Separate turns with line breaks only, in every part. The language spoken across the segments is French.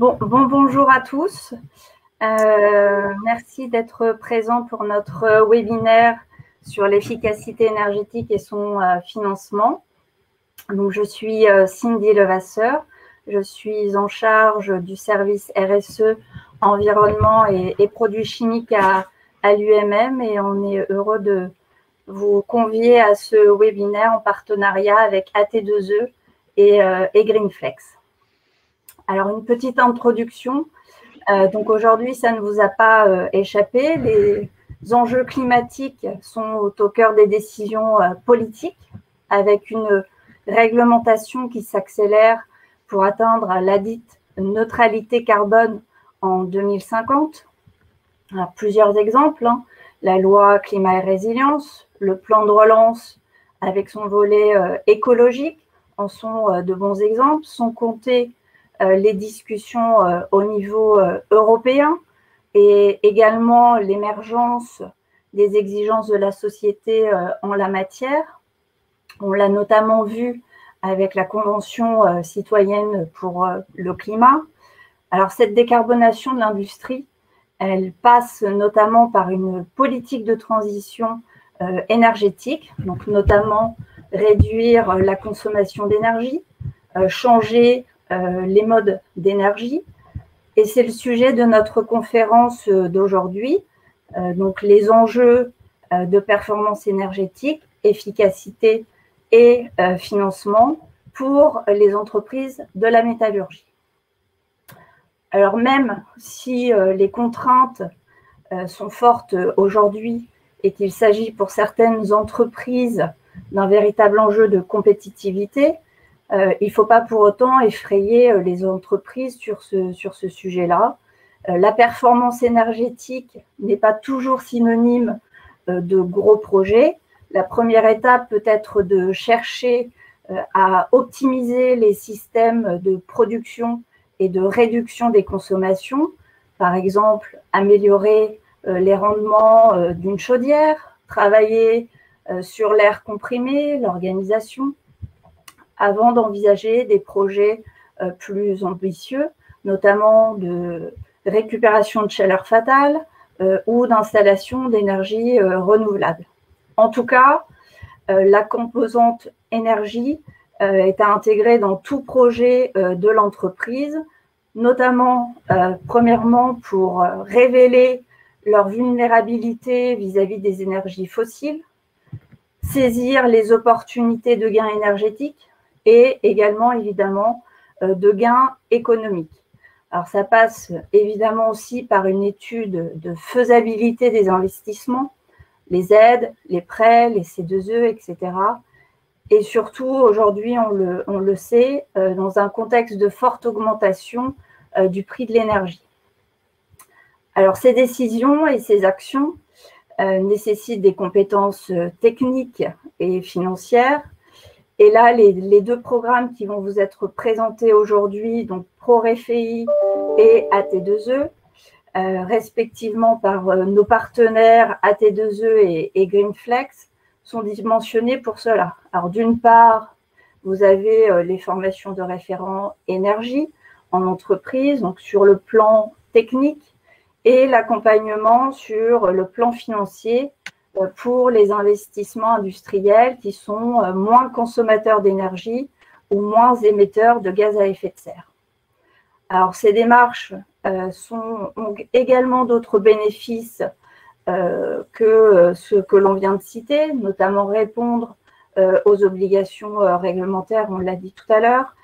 Bonjour à tous. Merci d'être présents pour notre webinaire sur l'efficacité énergétique et son financement. Donc, je suis Cindy Levasseur. Je suis en charge du service RSE, environnement et produits chimiques à l'UMM et on est heureux de vous convier à ce webinaire en partenariat avec AT2E et Greenflex. Alors, une petite introduction. Donc, aujourd'hui, ça ne vous a pas échappé. Les enjeux climatiques sont au cœur des décisions politiques, avec une réglementation qui s'accélère pour atteindre la dite neutralité carbone en 2050. Alors, plusieurs exemples, hein. La loi climat et résilience, le plan de relance avec son volet écologique en sont de bons exemples, sans compter les discussions au niveau européen et également l'émergence des exigences de la société en la matière. On l'a notamment vu avec la Convention citoyenne pour le climat. Alors, cette décarbonation de l'industrie, elle passe notamment par une politique de transition énergétique, donc notamment réduire la consommation d'énergie, changer les modes d'énergie. Et c'est le sujet de notre conférence d'aujourd'hui. Donc, les enjeux de performance énergétique, efficacité et financement pour les entreprises de la métallurgie. Alors, même si les contraintes sont fortes aujourd'hui et qu'il s'agit pour certaines entreprises d'un véritable enjeu de compétitivité, il ne faut pas pour autant effrayer les entreprises sur ce sujet-là. La performance énergétique n'est pas toujours synonyme de gros projets. La première étape peut être de chercher à optimiser les systèmes de production et de réduction des consommations. Par exemple, améliorer les rendements d'une chaudière, travailler sur l'air comprimé, l'organisation, avant d'envisager des projets plus ambitieux, notamment de récupération de chaleur fatale ou d'installation d'énergie renouvelable. En tout cas, la composante énergie est à intégrer dans tout projet de l'entreprise, notamment, premièrement, pour révéler leur vulnérabilité vis-à-vis des énergies fossiles, saisir les opportunités de gains énergétiques et également, évidemment, de gains économiques. Alors, ça passe évidemment aussi par une étude de faisabilité des investissements, les aides, les prêts, les C2E, etc. Et surtout, aujourd'hui, on le sait, dans un contexte de forte augmentation du prix de l'énergie. Alors, ces décisions et ces actions nécessitent des compétences techniques et financières. Et là, les deux programmes qui vont vous être présentés aujourd'hui, donc ProREFI et AT2E, respectivement par nos partenaires AT2E et Greenflex, sont dimensionnés pour cela. Alors, d'une part, vous avez les formations de référents énergie en entreprise, donc sur le plan technique, et l'accompagnement sur le plan financier pour les investissements industriels qui sont moins consommateurs d'énergie ou moins émetteurs de gaz à effet de serre. Alors, ces démarches ont également d'autres bénéfices que ceux que l'on vient de citer, notamment répondre aux obligations réglementaires, on l'a dit tout à l'heure.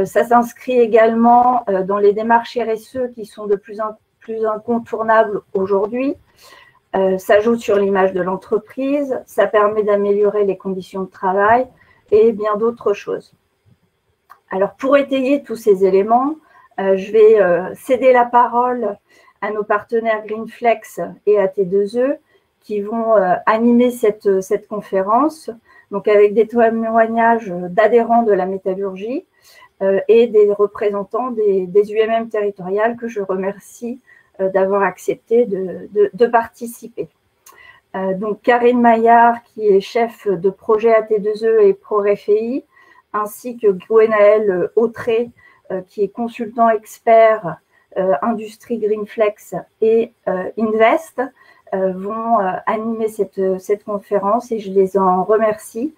Ça s'inscrit également dans les démarches RSE qui sont de plus en plus incontournables aujourd'hui. Ça joue sur l'image de l'entreprise, ça permet d'améliorer les conditions de travail et bien d'autres choses. Alors, pour étayer tous ces éléments, je vais céder la parole à nos partenaires Greenflex et AT2E qui vont animer cette conférence, donc avec des témoignages d'adhérents de la métallurgie et des représentants des UMM territoriales que je remercie d'avoir accepté de participer. Donc, Karine Maillard, qui est chef de projet AT2E et ProREFI, ainsi que Gwenaëlle Autré, qui est consultant expert Industrie Greenflex et Invest, vont animer cette conférence et je les en remercie.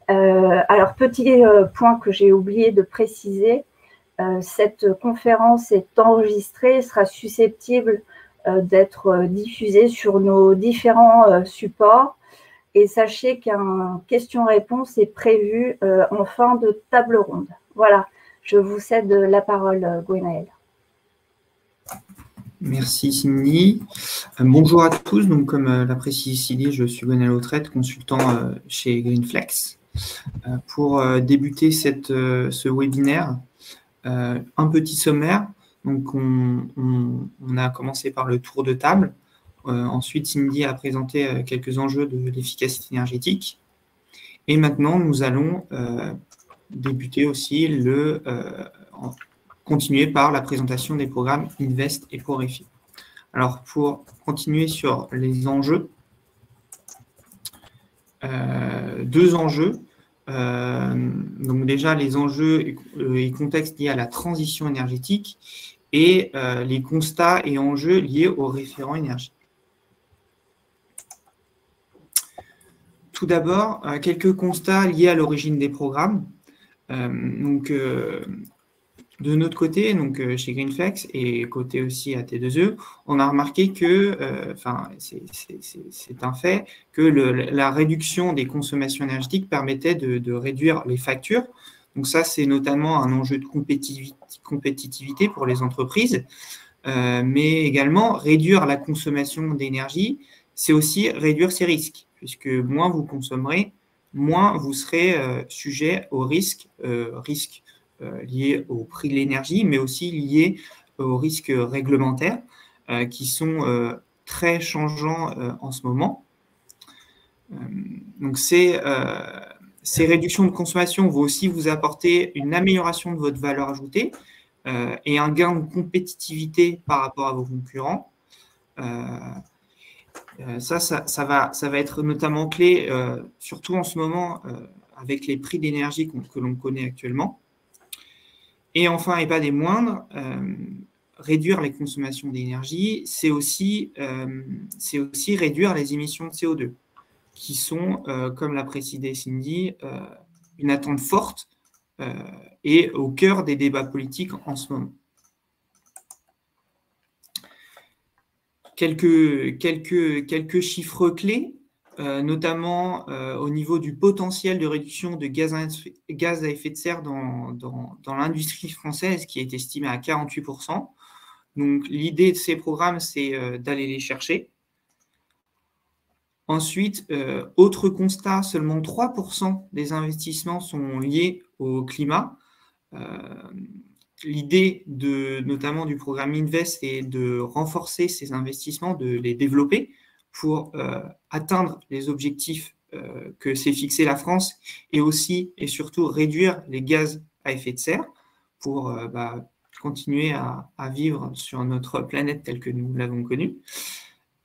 Alors, petit point que j'ai oublié de préciser, cette conférence est enregistrée et sera susceptible d'être diffusée sur nos différents supports. Et sachez qu'un question-réponse est prévu en fin de table ronde. Voilà, je vous cède la parole, Gwenaëlle.
Merci Cindy. Bonjour à tous. Donc, comme l'a précisé Cindy, je suis Gwenaëlle Autrette, consultant chez Greenflex. Pour débuter ce webinaire, un petit sommaire. Donc, on a commencé par le tour de table. Ensuite, Cindy a présenté quelques enjeux de l'efficacité énergétique. Et maintenant, nous allons débuter aussi continuer par la présentation des programmes Invest et ProRefi. Alors, pour continuer sur les enjeux, deux enjeux. Donc déjà, les enjeux et contextes liés à la transition énergétique et les constats et enjeux liés aux référents énergie. Tout d'abord, quelques constats liés à l'origine des programmes. De notre côté, chez Greenflex et côté aussi à T2E, on a remarqué que, c'est un fait, que la réduction des consommations énergétiques permettait de réduire les factures. Donc ça, c'est notamment un enjeu de compétitivité pour les entreprises, mais également réduire la consommation d'énergie, c'est aussi réduire ses risques, puisque moins vous consommerez, moins vous serez sujet aux risques liés au prix de l'énergie, mais aussi liés aux risques réglementaires qui sont très changeants en ce moment. Donc, ces réductions de consommation vont aussi vous apporter une amélioration de votre valeur ajoutée et un gain de compétitivité par rapport à vos concurrents. Ça va être notamment clé, surtout en ce moment, avec les prix d'énergie que l'on connaît actuellement. Et enfin, et pas des moindres, réduire les consommations d'énergie, c'est aussi réduire les émissions de CO2, qui sont, comme l'a précisé Cindy, une attente forte et au cœur des débats politiques en ce moment. Quelques chiffres clés, notamment au niveau du potentiel de réduction de gaz à effet de serre dans l'industrie française, qui est estimé à 48%. Donc, l'idée de ces programmes, c'est d'aller les chercher. Ensuite, autre constat, seulement 3% des investissements sont liés au climat. L'idée notamment du programme Invest est de renforcer ces investissements, de les développer pour atteindre les objectifs que s'est fixé la France et aussi et surtout réduire les gaz à effet de serre pour continuer à vivre sur notre planète telle que nous l'avons connue.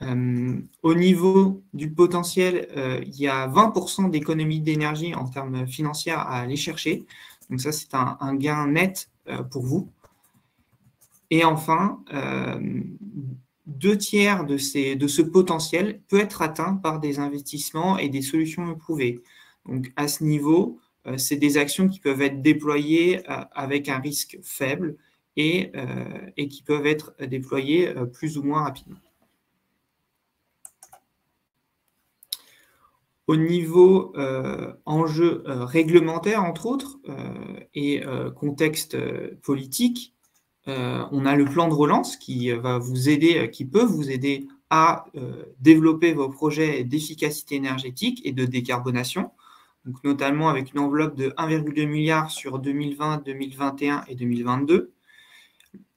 Au niveau du potentiel, il y a 20% d'économie d'énergie en termes financiers à aller chercher. Donc ça, c'est un gain net pour vous. Et enfin, 2/3 de ce potentiel peut être atteint par des investissements et des solutions éprouvées. Donc à ce niveau, c'est des actions qui peuvent être déployées avec un risque faible et qui peuvent être déployées plus ou moins rapidement. Au niveau enjeux réglementaires, entre autres, et contexte politique, on a le plan de relance qui peut vous aider à développer vos projets d'efficacité énergétique et de décarbonation, donc notamment avec une enveloppe de 1,2 milliard sur 2020, 2021 et 2022.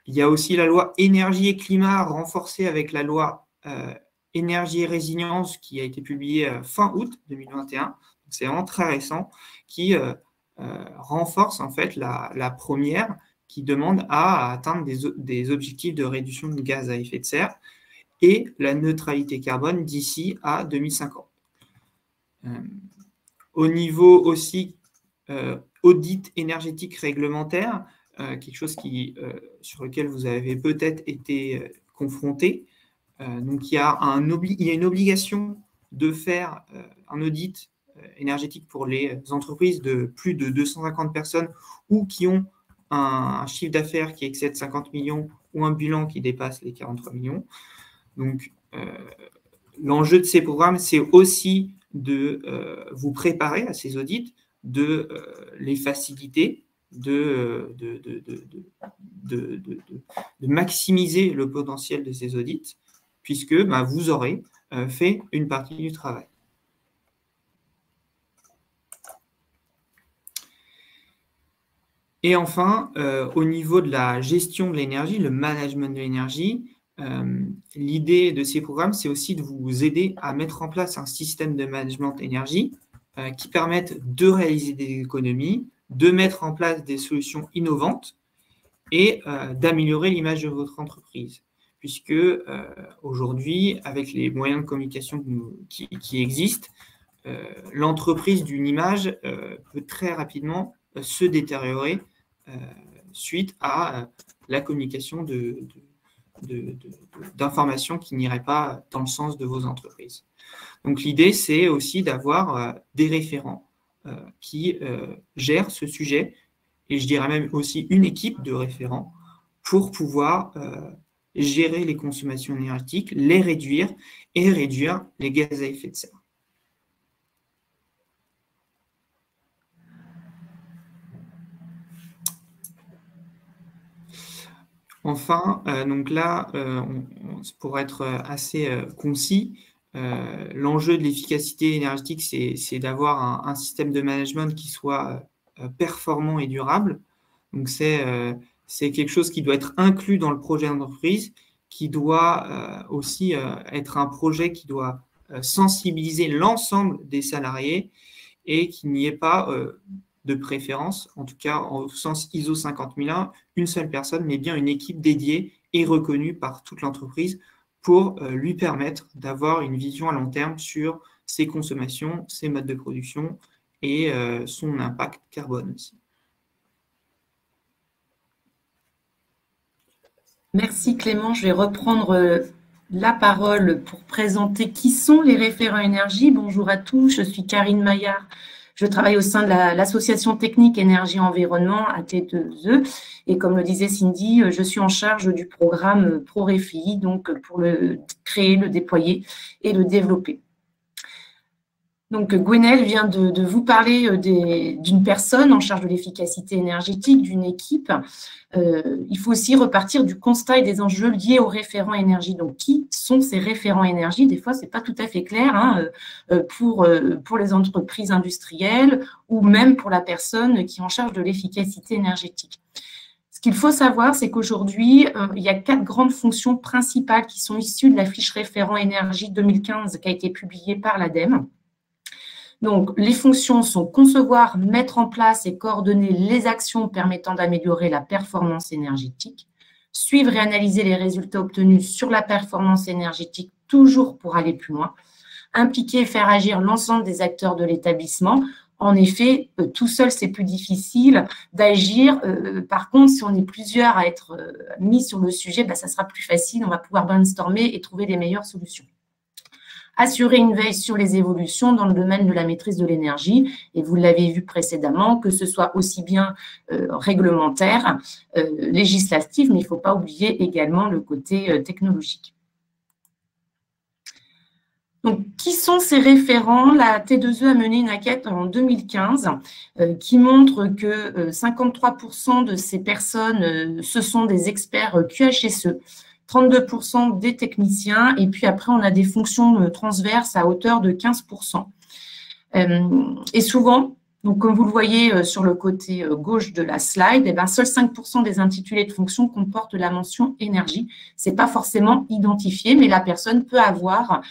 Il y a aussi la loi énergie et climat renforcée avec la loi énergie et résilience qui a été publiée fin août 2021. C'est vraiment très récent, qui renforce en fait la première, qui demande à atteindre des objectifs de réduction de gaz à effet de serre et la neutralité carbone d'ici à 2050. Au niveau aussi audit énergétique réglementaire, quelque chose sur lequel vous avez peut-être été confronté. Donc, il y a une obligation de faire un audit énergétique pour les entreprises de plus de 250 personnes ou qui ont un chiffre d'affaires qui excède 50 millions ou un bilan qui dépasse les 43 millions. Donc, l'enjeu de ces programmes, c'est aussi de vous préparer à ces audits, de les faciliter, de maximiser le potentiel de ces audits, puisque vous aurez fait une partie du travail. Et enfin, au niveau de la gestion de l'énergie, le management de l'énergie, l'idée de ces programmes, c'est aussi de vous aider à mettre en place un système de management énergie qui permette de réaliser des économies, de mettre en place des solutions innovantes et d'améliorer l'image de votre entreprise. Puisque aujourd'hui, avec les moyens de communication qui existent, l'entreprise d'une image peut très rapidement se détériorer suite à la communication d'informations qui n'iraient pas dans le sens de vos entreprises. Donc l'idée, c'est aussi d'avoir des référents qui gèrent ce sujet, et je dirais même aussi une équipe de référents pour pouvoir gérer les consommations énergétiques, les réduire et réduire les gaz à effet de serre. Enfin, donc là, pour être assez concis, l'enjeu de l'efficacité énergétique, c'est d'avoir un système de management qui soit performant et durable. Donc, c'est quelque chose qui doit être inclus dans le projet d'entreprise, qui doit aussi être un projet qui doit sensibiliser l'ensemble des salariés et qu'il n'y ait pas de préférence, en tout cas au sens ISO 50001, une seule personne, mais bien une équipe dédiée et reconnue par toute l'entreprise pour lui permettre d'avoir une vision à long terme sur ses consommations, ses modes de production et son impact carbone aussi.
Merci Clément, je vais reprendre la parole pour présenter qui sont les référents énergie. Bonjour à tous, je suis Karine Maillard. Je travaille au sein de l'association technique énergie-environnement AT2E et comme le disait Cindy, je suis en charge du programme ProRéfi, donc pour le créer, le déployer et le développer. Donc Gwenelle vient de vous parler d'une personne en charge de l'efficacité énergétique, d'une équipe. Il faut aussi repartir du constat et des enjeux liés aux référents énergie. Donc, qui sont ces référents énergie? Des fois, ce n'est pas tout à fait clair pour les entreprises industrielles ou même pour la personne qui est en charge de l'efficacité énergétique. Ce qu'il faut savoir, c'est qu'aujourd'hui, il y a 4 grandes fonctions principales qui sont issues de la fiche référent énergie 2015 qui a été publiée par l'ADEME. Donc, les fonctions sont concevoir, mettre en place et coordonner les actions permettant d'améliorer la performance énergétique, suivre et analyser les résultats obtenus sur la performance énergétique, toujours pour aller plus loin, impliquer et faire agir l'ensemble des acteurs de l'établissement. En effet, tout seul, c'est plus difficile d'agir. Par contre, si on est plusieurs à être mis sur le sujet, ça sera plus facile. On va pouvoir brainstormer et trouver les meilleures solutions. Assurer une veille sur les évolutions dans le domaine de la maîtrise de l'énergie, et vous l'avez vu précédemment, que ce soit aussi bien réglementaire, législatif, mais il ne faut pas oublier également le côté technologique. Donc, qui sont ces référents? La T2E a mené une enquête en 2015 qui montre que 53% de ces personnes, ce sont des experts QHSE, 32% des techniciens, et puis après, on a des fonctions transverses à hauteur de 15%. Et souvent, donc comme vous le voyez sur le côté gauche de la slide, seuls 5% des intitulés de fonctions comportent la mention énergie. Ce n'est pas forcément identifié, mais la personne peut avoir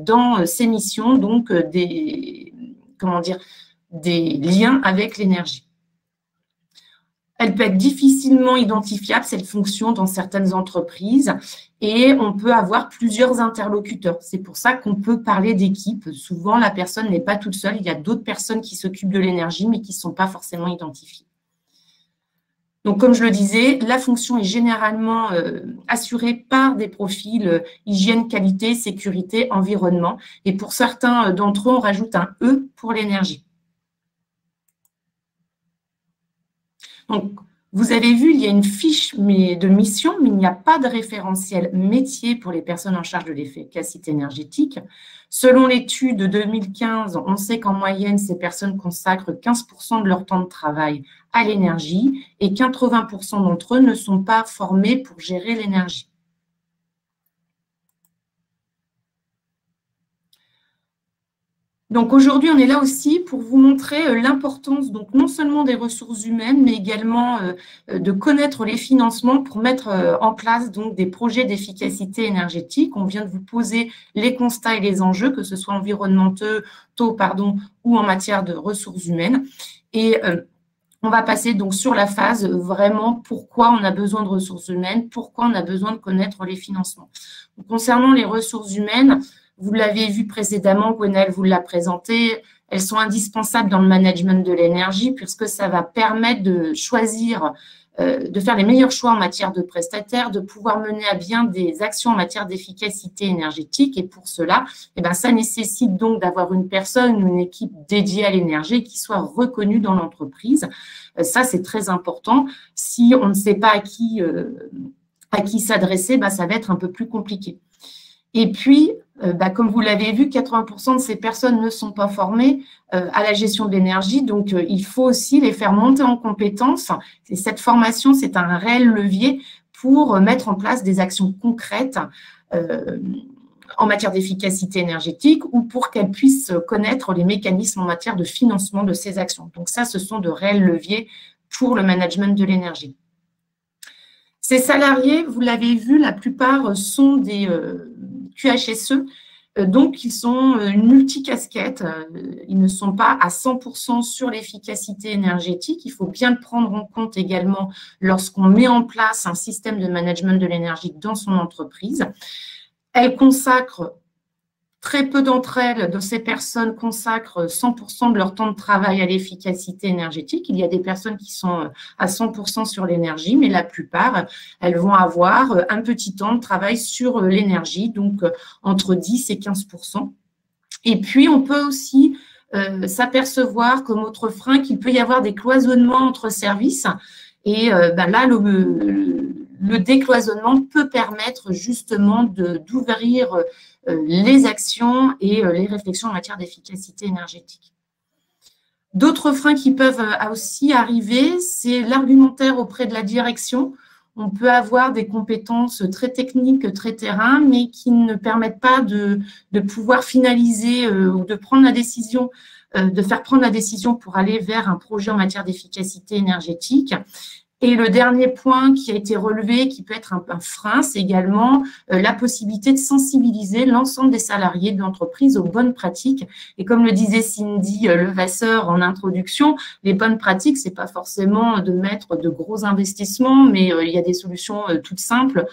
dans ses missions donc des liens avec l'énergie. Elle peut être difficilement identifiable, cette fonction, dans certaines entreprises, et on peut avoir plusieurs interlocuteurs. C'est pour ça qu'on peut parler d'équipe. Souvent, la personne n'est pas toute seule. Il y a d'autres personnes qui s'occupent de l'énergie, mais qui ne sont pas forcément identifiées. Donc, comme je le disais, la fonction est généralement assurée par des profils hygiène, qualité, sécurité, environnement. Et pour certains d'entre eux, on rajoute un E pour l'énergie. Donc, vous avez vu, il y a une fiche de mission, mais il n'y a pas de référentiel métier pour les personnes en charge de l'efficacité énergétique. Selon l'étude de 2015, on sait qu'en moyenne, ces personnes consacrent 15% de leur temps de travail à l'énergie et 80% d'entre eux ne sont pas formés pour gérer l'énergie. Donc aujourd'hui, on est là aussi pour vous montrer l'importance, donc non seulement des ressources humaines, mais également de connaître les financements pour mettre en place donc des projets d'efficacité énergétique. On vient de vous poser les constats et les enjeux, que ce soit environnementaux, ou en matière de ressources humaines. Et on va passer donc sur la phase vraiment pourquoi on a besoin de ressources humaines, pourquoi on a besoin de connaître les financements. Donc, concernant les ressources humaines, vous l'avez vu précédemment, Gwenaëlle vous l'a présenté, elles sont indispensables dans le management de l'énergie puisque ça va permettre de choisir, de faire les meilleurs choix en matière de prestataires, de pouvoir mener à bien des actions en matière d'efficacité énergétique. Et pour cela, ça nécessite donc d'avoir une personne, une équipe dédiée à l'énergie qui soit reconnue dans l'entreprise. Ça, c'est très important. Si on ne sait pas à qui s'adresser, ça va être un peu plus compliqué. Et puis, comme vous l'avez vu, 80% de ces personnes ne sont pas formées à la gestion de l'énergie. Donc, il faut aussi les faire monter en compétences. Et cette formation, c'est un réel levier pour mettre en place des actions concrètes en matière d'efficacité énergétique ou pour qu'elles puissent connaître les mécanismes en matière de financement de ces actions. Donc, ça, ce sont de réels leviers pour le management de l'énergie. Ces salariés, vous l'avez vu, la plupart sont des QHSE, donc ils sont une multicasquette, ils ne sont pas à 100% sur l'efficacité énergétique, il faut bien le prendre en compte également lorsqu'on met en place un système de management de l'énergie dans son entreprise. Elles consacrent, très peu d'entre elles, de ces personnes consacrent 100% de leur temps de travail à l'efficacité énergétique. Il y a des personnes qui sont à 100% sur l'énergie, mais la plupart, elles vont avoir un petit temps de travail sur l'énergie, donc entre 10 et 15%. Et puis, on peut aussi s'apercevoir comme autre frein qu'il peut y avoir des cloisonnements entre services. Et là, le décloisonnement peut permettre justement d'ouvrir les actions et les réflexions en matière d'efficacité énergétique. D'autres freins qui peuvent aussi arriver, c'est l'argumentaire auprès de la direction. On peut avoir des compétences très techniques, très terrain, mais qui ne permettent pas de pouvoir finaliser ou de prendre la décision, de faire prendre la décision pour aller vers un projet en matière d'efficacité énergétique. Et le dernier point qui a été relevé, qui peut être un frein, c'est également la possibilité de sensibiliser l'ensemble des salariés de l'entreprise aux bonnes pratiques. Et comme le disait Cindy Levasseur en introduction, les bonnes pratiques, c'est pas forcément de mettre de gros investissements, mais il y a des solutions toutes simples,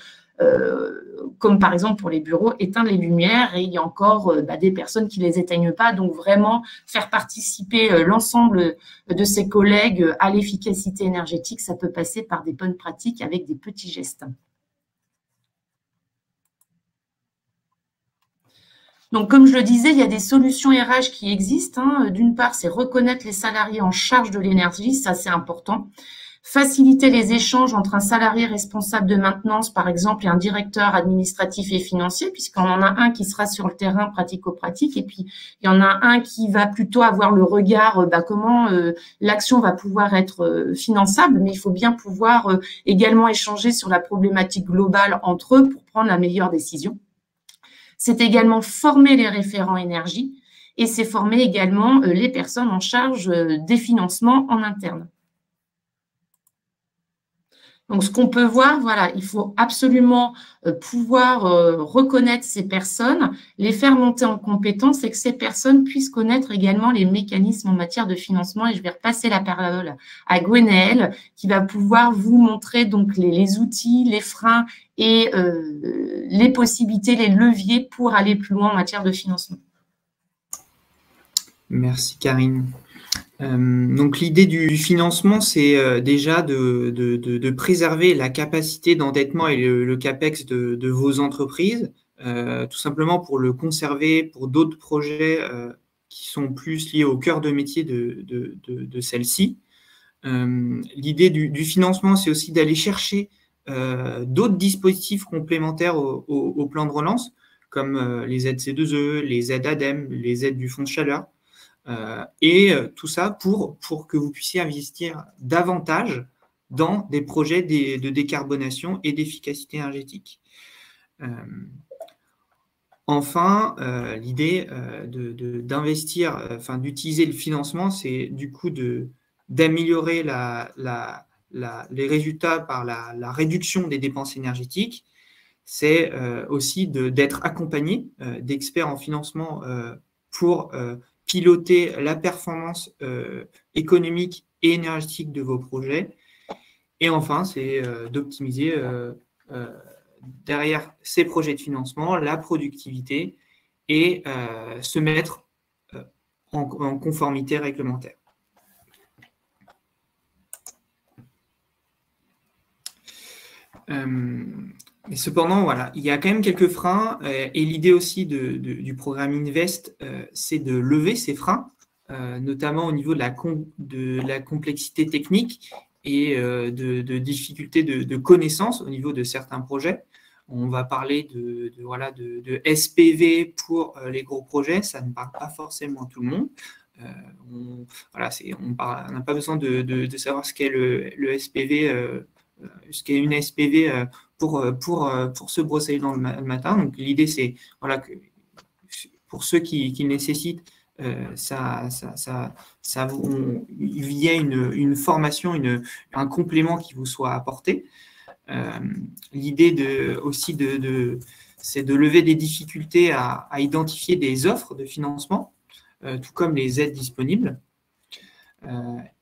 comme par exemple pour les bureaux, éteindre les lumières, et il y a encore des personnes qui ne les éteignent pas. Donc vraiment faire participer l'ensemble de ses collègues à l'efficacité énergétique, ça peut passer par des bonnes pratiques avec des petits gestes. Donc, comme je le disais, il y a des solutions RH qui existent. D'une part, c'est reconnaître les salariés en charge de l'énergie, ça c'est important. Faciliter les échanges entre un salarié responsable de maintenance, par exemple, et un directeur administratif et financier, puisqu'on en a un qui sera sur le terrain pratico-pratique, et puis il y en a un qui va plutôt avoir le regard comment l'action va pouvoir être finançable, mais il faut bien pouvoir également échanger sur la problématique globale entre eux pour prendre la meilleure décision. C'est également former les référents énergie, et c'est former également les personnes en charge des financements en interne. Donc, ce qu'on peut voir, voilà, il faut absolument pouvoir reconnaître ces personnes, les faire monter en compétences et que ces personnes puissent connaître également les mécanismes en matière de financement. Et je vais repasser la parole à Gwenaëlle qui va pouvoir vous montrer donc les outils, les freins et les possibilités, les leviers pour aller plus loin en matière de financement.
Merci Karine. Donc l'idée du financement, c'est déjà de préserver la capacité d'endettement et le CAPEX de vos entreprises, tout simplement pour le conserver pour d'autres projets qui sont plus liés au cœur de métier de celle-ci. L'idée du financement, c'est aussi d'aller chercher d'autres dispositifs complémentaires au plan de relance, comme les aides C2E, les aides ADEME, les aides du fonds de chaleur. Tout ça pour que vous puissiez investir davantage dans des projets de décarbonation et d'efficacité énergétique. Enfin, l'idée d'investir, d'utiliser le financement, c'est du coup d'améliorer les résultats par la réduction des dépenses énergétiques. C'est aussi d'être accompagné d'experts en financement pour piloter la performance économique et énergétique de vos projets. Et enfin, c'est d'optimiser derrière ces projets de financement la productivité et se mettre en conformité réglementaire. Mais cependant, voilà, il y a quand même quelques freins et l'idée aussi du programme Invest, c'est de lever ces freins, notamment au niveau de la complexité technique et de difficultés de connaissance au niveau de certains projets. On va parler de SPV pour les gros projets, ça ne parle pas forcément à tout le monde. On n'a pas besoin de savoir ce qu'est le SPV, ce qu'est une SPV pour se brosser les dents le matin. Donc l'idée, c'est que pour ceux qui le nécessitent, il y a une formation, un complément qui vous soit apporté. L'idée aussi c'est de lever des difficultés à identifier des offres de financement, tout comme les aides disponibles,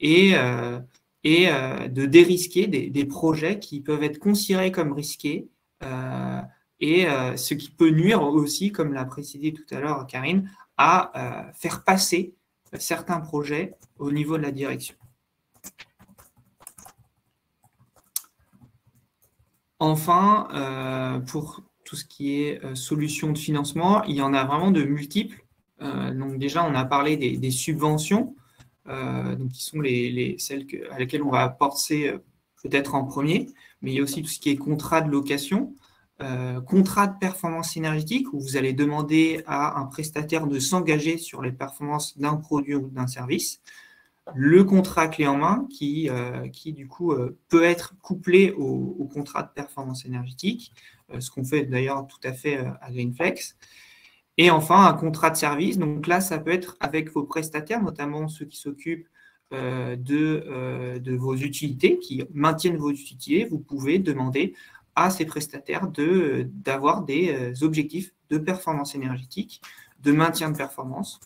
et de dérisquer des projets qui peuvent être considérés comme risqués, ce qui peut nuire aussi, comme l'a précisé tout à l'heure Karine, à faire passer certains projets au niveau de la direction. Enfin, pour tout ce qui est solutions de financement, il y en a vraiment de multiples. Donc déjà, on a parlé des subventions, qui sont celles à lesquelles on va penser peut-être en premier, mais il y a aussi tout ce qui est contrat de location, contrat de performance énergétique, où vous allez demander à un prestataire de s'engager sur les performances d'un produit ou d'un service. Le contrat clé en main qui du coup peut être couplé au contrat de performance énergétique, ce qu'on fait d'ailleurs tout à fait à Greenflex. Et enfin, un contrat de service. Donc là, ça peut être avec vos prestataires, notamment ceux qui s'occupent de vos utilités, qui maintiennent vos utilités. Vous pouvez demander à ces prestataires d'avoir des objectifs de performance énergétique, de maintien de performance.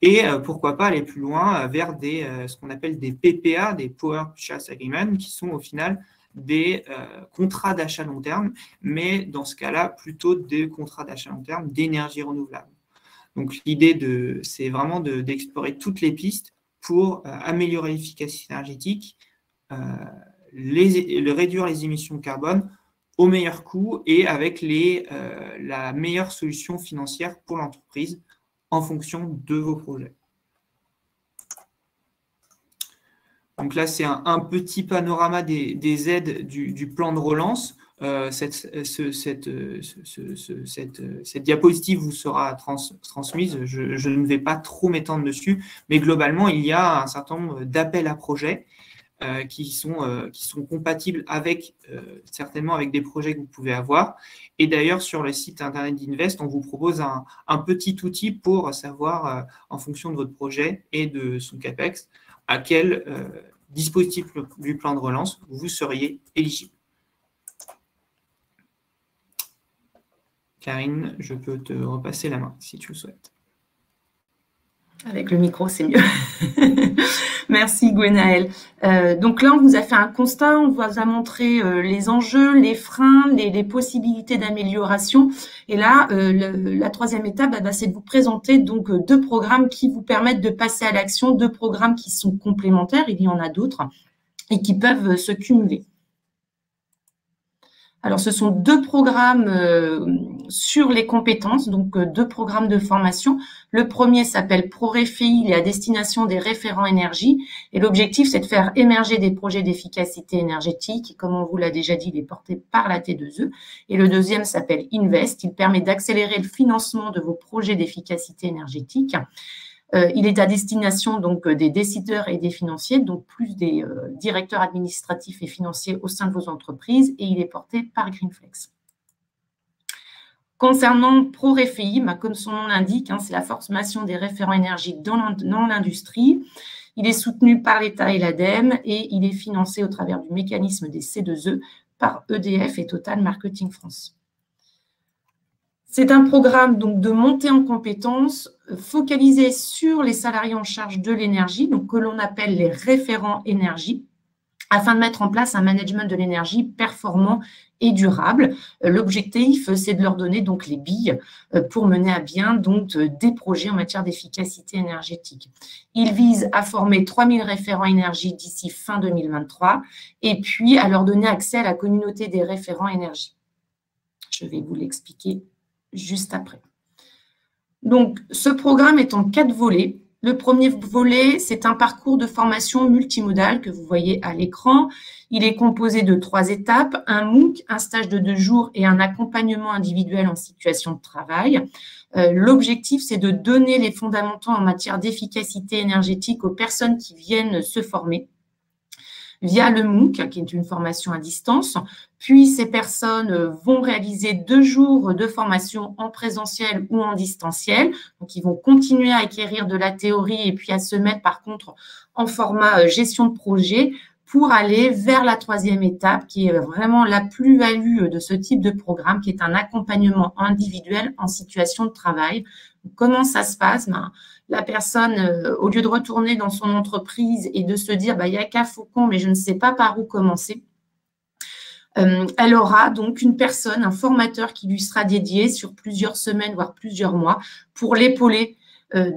Et pourquoi pas aller plus loin vers ce qu'on appelle des PPA, des Power Purchase Agreement, qui sont au final des contrats d'achat long terme, mais dans ce cas-là, plutôt des contrats d'achat long terme d'énergie renouvelable. Donc l'idée, c'est vraiment d'explorer toutes les pistes pour améliorer l'efficacité énergétique, réduire les émissions de carbone au meilleur coût et avec la meilleure solution financière pour l'entreprise en fonction de vos projets. Donc là, c'est un petit panorama des aides du plan de relance. Cette diapositive vous sera transmise. Je ne vais pas trop m'étendre dessus, mais globalement, il y a un certain nombre d'appels à projets qui sont compatibles certainement avec des projets que vous pouvez avoir. Et d'ailleurs, sur le site internet d'Invest, on vous propose un petit outil pour savoir, en fonction de votre projet et de son CAPEX, à quel dispositif du plan de relance vous seriez éligible. Karine, je peux te repasser la main si tu le souhaites.
Avec le micro, c'est mieux. Merci Gwenaëlle. Donc là, on vous a fait un constat, on vous a montré les enjeux, les freins, les possibilités d'amélioration. Et là, la troisième étape, c'est de vous présenter donc 2 programmes qui vous permettent de passer à l'action, 2 programmes qui sont complémentaires, il y en a d'autres, et qui peuvent se cumuler. Alors, ce sont 2 programmes sur les compétences, donc 2 programmes de formation. Le premier s'appelle ProRéféi, il est à destination des référents énergie. Et l'objectif, c'est de faire émerger des projets d'efficacité énergétique. Et comme on vous l'a déjà dit, il est porté par la T2E. Et le deuxième s'appelle Invest, il permet d'accélérer le financement de vos projets d'efficacité énergétique. Il est à destination donc des décideurs et des financiers, donc plus des directeurs administratifs et financiers au sein de vos entreprises, et il est porté par Greenflex. Concernant ProRéféi, comme son nom l'indique, c'est la formation des référents énergiques dans l'industrie. Il est soutenu par l'État et l'ADEME et il est financé au travers du mécanisme des C2E par EDF et Total Marketing France. C'est un programme donc de montée en compétences focalisé sur les salariés en charge de l'énergie, donc que l'on appelle les référents énergie, afin de mettre en place un management de l'énergie performant et durable. L'objectif, c'est de leur donner donc les billes pour mener à bien donc des projets en matière d'efficacité énergétique. Il vise à former 3000 référents énergie d'ici fin 2023 et puis à leur donner accès à la communauté des référents énergie. Je vais vous l'expliquer juste après. Donc, ce programme est en 4 volets. Le premier volet, c'est un parcours de formation multimodal que vous voyez à l'écran. Il est composé de 3 étapes, un MOOC, un stage de 2 jours et un accompagnement individuel en situation de travail. L'objectif, c'est de donner les fondamentaux en matière d'efficacité énergétique aux personnes qui viennent se former via le MOOC, qui est une formation à distance. Puis, ces personnes vont réaliser 2 jours de formation en présentiel ou en distanciel. Donc, ils vont continuer à acquérir de la théorie et puis à se mettre, par contre, en format gestion de projet pour aller vers la 3e étape, qui est vraiment la plus-value de ce type de programme, qui est un accompagnement individuel en situation de travail. Donc, comment ça se passe ? La personne, au lieu de retourner dans son entreprise et de se dire il n'y a qu'à Faucon, mais je ne sais pas par où commencer, elle aura donc une personne, un formateur qui lui sera dédié sur plusieurs semaines, voire plusieurs mois, pour l'épauler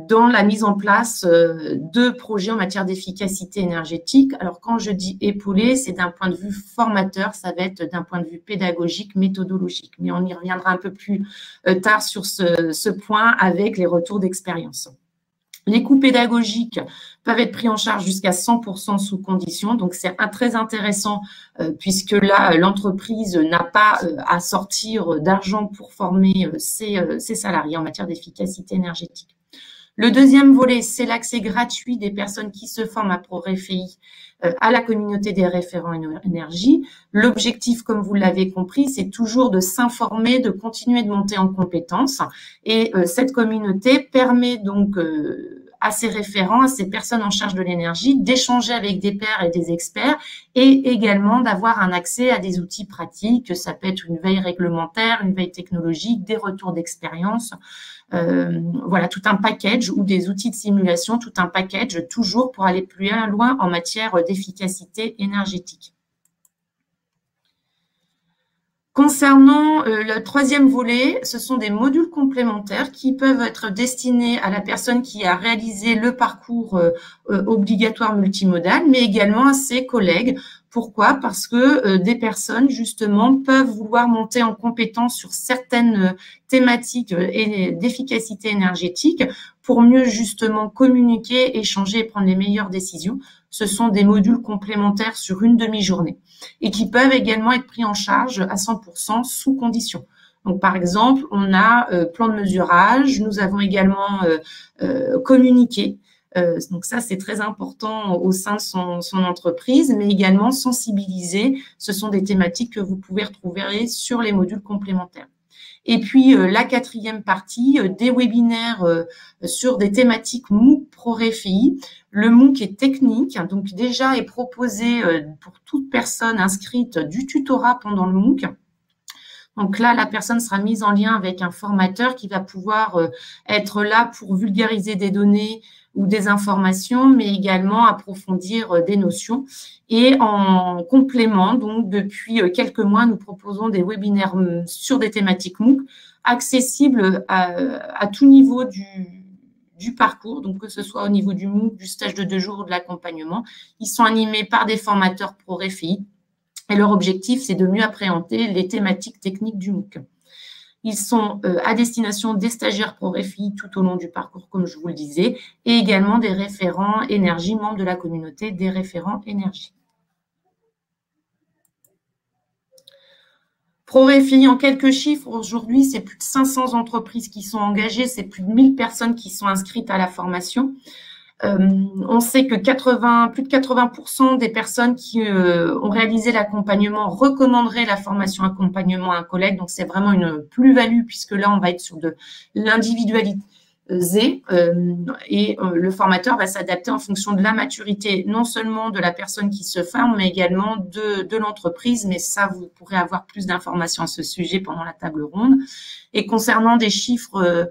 dans la mise en place de projets en matière d'efficacité énergétique. Alors, quand je dis épauler, c'est d'un point de vue formateur, ça va être d'un point de vue pédagogique, méthodologique. Mais on y reviendra un peu plus tard sur ce point avec les retours d'expérience. Les coûts pédagogiques peuvent être pris en charge jusqu'à 100% sous condition. Donc, c'est très intéressant puisque là, l'entreprise n'a pas à sortir d'argent pour former ses salariés en matière d'efficacité énergétique. Le deuxième volet, c'est l'accès gratuit des personnes qui se forment à ProRéféi à la communauté des référents énergie. L'objectif, comme vous l'avez compris, c'est toujours de s'informer, de continuer de monter en compétences. Et cette communauté permet donc à ces référents, à ces personnes en charge de l'énergie, d'échanger avec des pairs et des experts et également d'avoir un accès à des outils pratiques. Ça peut être une veille réglementaire, une veille technologique, des retours d'expérience. Voilà, tout un package ou des outils de simulation, tout un package toujours pour aller plus loin en matière d'efficacité énergétique. Concernant le 3e volet, ce sont des modules complémentaires qui peuvent être destinés à la personne qui a réalisé le parcours obligatoire multimodal, mais également à ses collègues. Pourquoi ? Parce que des personnes, justement, peuvent vouloir monter en compétence sur certaines thématiques d'efficacité énergétique pour mieux, justement, communiquer, échanger et prendre les meilleures décisions. Ce sont des modules complémentaires sur une demi-journée et qui peuvent également être pris en charge à 100% sous condition. Donc, par exemple, on a plan de mesurage, nous avons également communiqué. Donc ça, c'est très important au sein de son entreprise, mais également sensibiliser. Ce sont des thématiques que vous pouvez retrouver sur les modules complémentaires. Et puis, la 4e partie, des webinaires sur des thématiques MOOC ProRéféi. Le MOOC est technique, donc déjà est proposé pour toute personne inscrite du tutorat pendant le MOOC, Donc là, la personne sera mise en lien avec un formateur qui va pouvoir être là pour vulgariser des données ou des informations, mais également approfondir des notions. Et en complément, donc depuis quelques mois, nous proposons des webinaires sur des thématiques MOOC accessibles à tout niveau du parcours, donc que ce soit au niveau du MOOC, du stage de 2 jours ou de l'accompagnement. Ils sont animés par des formateurs pro-RFI. Et leur objectif, c'est de mieux appréhender les thématiques techniques du MOOC. Ils sont à destination des stagiaires pro-RFI tout au long du parcours, comme je vous le disais, et également des référents énergie, membres de la communauté des référents énergie. Pro-RFI, en quelques chiffres, aujourd'hui, c'est plus de 500 entreprises qui sont engagées, c'est plus de 1000 personnes qui sont inscrites à la formation. On sait que plus de 80% des personnes qui ont réalisé l'accompagnement recommanderaient la formation accompagnement à un collègue. Donc, c'est vraiment une plus-value puisque là, on va être sur de l'individualité et le formateur va s'adapter en fonction de la maturité, non seulement de la personne qui se forme, mais également de l'entreprise. Mais ça, vous pourrez avoir plus d'informations à ce sujet pendant la table ronde. Et concernant des chiffres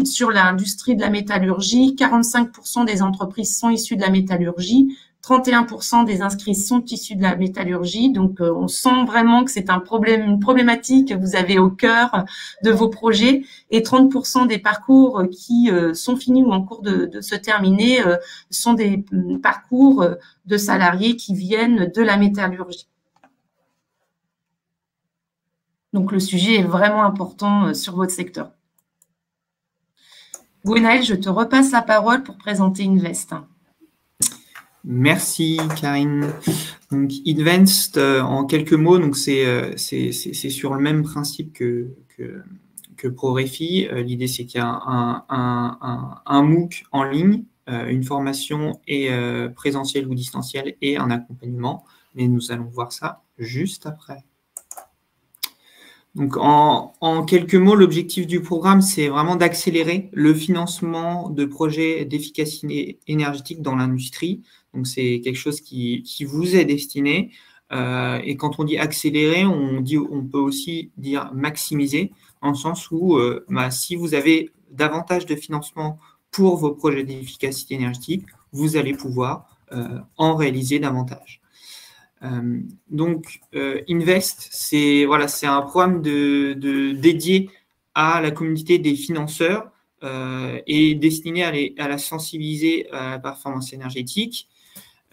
sur l'industrie de la métallurgie, 45% des entreprises sont issues de la métallurgie, 31% des inscrits sont issus de la métallurgie. Donc, on sent vraiment que c'est une problématique que vous avez au cœur de vos projets. Et 30% des parcours qui sont finis ou en cours de se terminer sont des parcours de salariés qui viennent de la métallurgie. Donc, le sujet est vraiment important sur votre secteur. Gwenaël, je te repasse la parole pour présenter Invest.
Merci Karine. Donc Invest, en quelques mots, donc c'est sur le même principe que ProRefi. L'idée, c'est qu'il y a un MOOC en ligne, une formation et présentielle ou distancielle et un accompagnement. Mais nous allons voir ça juste après. Donc, en quelques mots, l'objectif du programme, c'est vraiment d'accélérer le financement de projets d'efficacité énergétique dans l'industrie. Donc, c'est quelque chose qui vous est destiné. Et quand on dit accélérer, on peut aussi dire maximiser, dans le sens où si vous avez davantage de financement pour vos projets d'efficacité énergétique, vous allez pouvoir en réaliser davantage. Donc, Invest, c'est un programme dédié à la communauté des financeurs et destiné à la sensibiliser à la performance énergétique.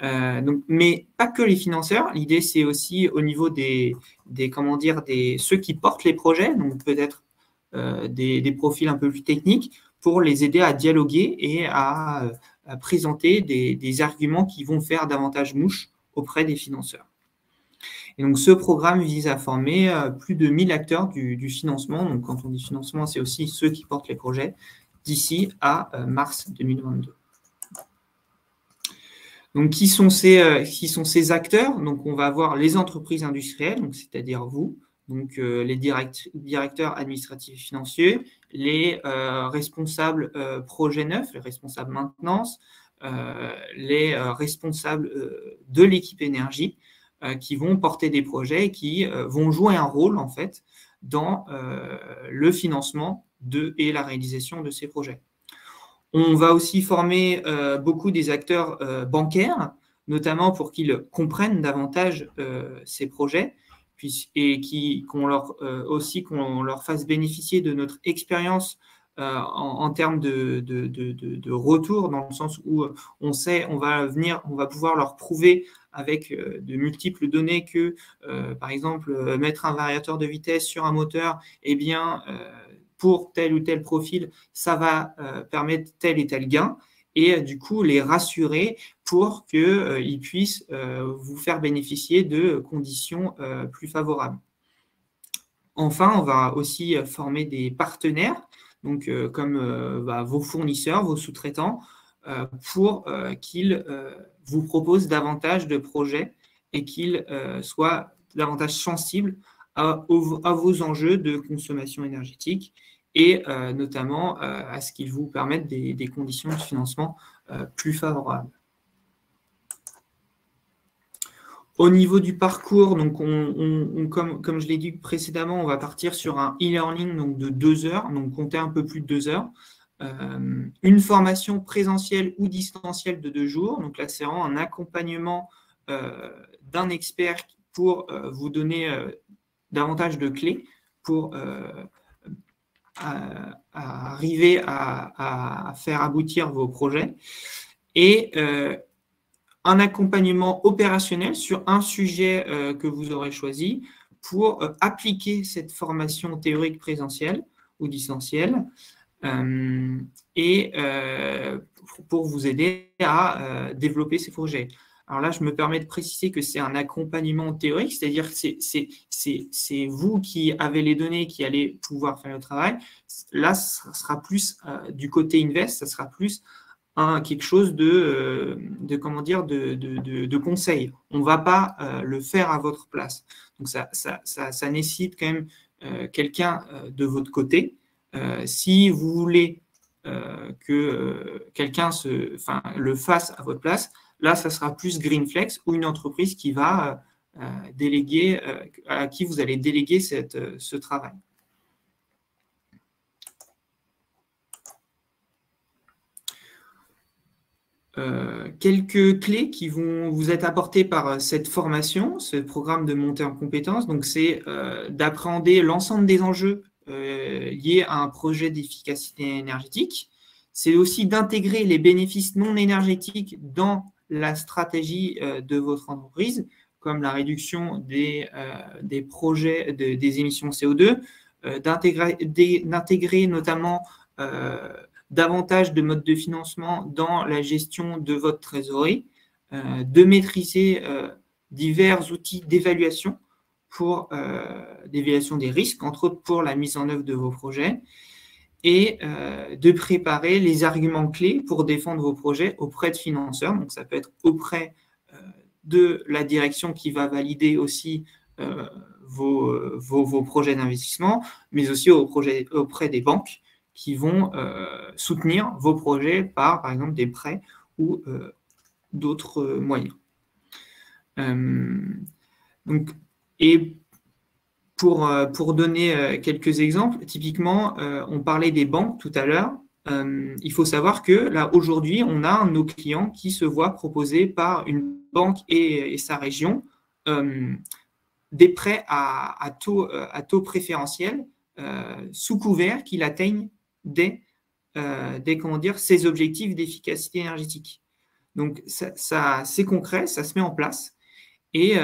Mais pas que les financeurs. L'idée, c'est aussi au niveau ceux qui portent les projets, donc peut-être des profils un peu plus techniques, pour les aider à dialoguer et à présenter des arguments qui vont faire davantage mouche auprès des financeurs. Et donc, ce programme vise à former plus de 1000 acteurs du financement. Donc, quand on dit financement, c'est aussi ceux qui portent les projets d'ici à mars 2022. Donc, qui sont ces acteurs? Donc, on va avoir les entreprises industrielles, c'est-à-dire vous, donc les directeurs administratifs et financiers, les responsables projets neufs, les responsables maintenance, les responsables de l'équipe énergie qui vont porter des projets et qui vont jouer un rôle en fait dans le financement et la réalisation de ces projets. On va aussi former beaucoup des acteurs bancaires, notamment pour qu'ils comprennent davantage ces projets et qu'on leur fasse bénéficier de notre expérience en termes de retour, dans le sens où on va pouvoir leur prouver avec de multiples données que, par exemple, mettre un variateur de vitesse sur un moteur, pour tel ou tel profil, ça va permettre tel et tel gain, et du coup les rassurer pour qu'ils puissent vous faire bénéficier de conditions plus favorables. Enfin, on va aussi former des partenaires, donc comme vos fournisseurs, vos sous-traitants, pour qu'ils vous proposent davantage de projets et qu'ils soient davantage sensibles à vos enjeux de consommation énergétique et notamment à ce qu'ils vous permettent des conditions de financement plus favorables. Au niveau du parcours, donc comme je l'ai dit précédemment, on va partir sur un e-learning donc de 2 heures, donc comptez un peu plus de 2 heures. Une formation présentielle ou distancielle de 2 jours. Donc là, c'est vraiment un accompagnement d'un expert pour vous donner davantage de clés pour arriver à faire aboutir vos projets. Et un accompagnement opérationnel sur un sujet que vous aurez choisi pour appliquer cette formation théorique présentielle ou distancielle et pour vous aider à développer ces projets. Alors là, je me permets de préciser que c'est un accompagnement théorique, c'est-à-dire que c'est vous qui avez les données qui allez pouvoir faire le travail. Là, ça sera plus du côté Invest, ça sera plus quelque chose de conseil. On ne va pas le faire à votre place. Donc, ça nécessite quand même quelqu'un de votre côté. Si vous voulez que quelqu'un le fasse à votre place, là, ça sera plus Greenflex ou une entreprise qui va déléguer, à qui vous allez déléguer ce travail. Quelques clés qui vont vous être apportées par cette formation, ce programme de montée en compétences. Donc, c'est d'appréhender l'ensemble des enjeux liés à un projet d'efficacité énergétique. C'est aussi d'intégrer les bénéfices non énergétiques dans la stratégie de votre entreprise, comme la réduction des projets des émissions CO2, d'intégrer notamment davantage de modes de financement dans la gestion de votre trésorerie, de maîtriser divers outils d'évaluation d'évaluation des risques, entre autres pour la mise en œuvre de vos projets, et de préparer les arguments clés pour défendre vos projets auprès de financeurs. Donc, ça peut être auprès de la direction qui va valider aussi vos projets d'investissement, mais aussi auprès des banques qui vont soutenir vos projets par exemple, des prêts ou d'autres moyens. Et pour donner quelques exemples, typiquement, on parlait des banques tout à l'heure. Il faut savoir que là, aujourd'hui, on a nos clients qui se voient proposer par une banque et sa région des prêts à taux préférentiel sous couvert qu'ils atteignent ces objectifs d'efficacité énergétique. Donc, c'est concret, ça se met en place. Et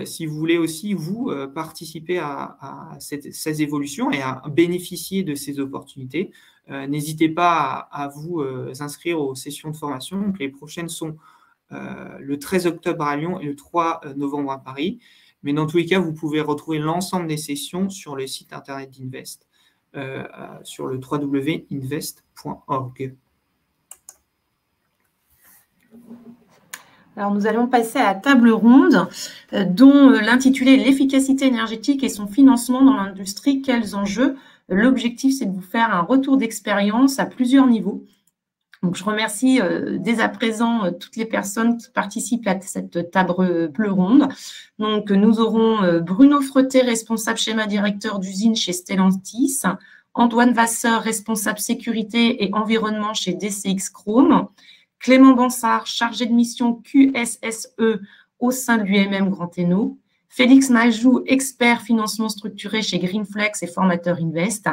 si vous voulez aussi, vous, participer à ces évolutions et à bénéficier de ces opportunités, n'hésitez pas à vous inscrire aux sessions de formation. Donc, les prochaines sont le 13 octobre à Lyon et le 3 novembre à Paris. Mais dans tous les cas, vous pouvez retrouver l'ensemble des sessions sur le site internet d'Invest, sur le www.invest.org.
Alors, nous allons passer à la table ronde dont l'intitulé est « L'efficacité énergétique et son financement dans l'industrie, quels enjeux ?» L'objectif, c'est de vous faire un retour d'expérience à plusieurs niveaux. Donc, je remercie dès à présent toutes les personnes qui participent à cette table ronde. Donc, nous aurons Bruno Freté, responsable schéma directeur d'usine chez Stellantis, Antoine Vasseur, responsable sécurité et environnement chez DCX Chrome, Clément Bansard, chargé de mission QSSE au sein de l'UMM Grand Hainaut, Félix Majou, expert financement structuré chez Greenflex et formateur Invest,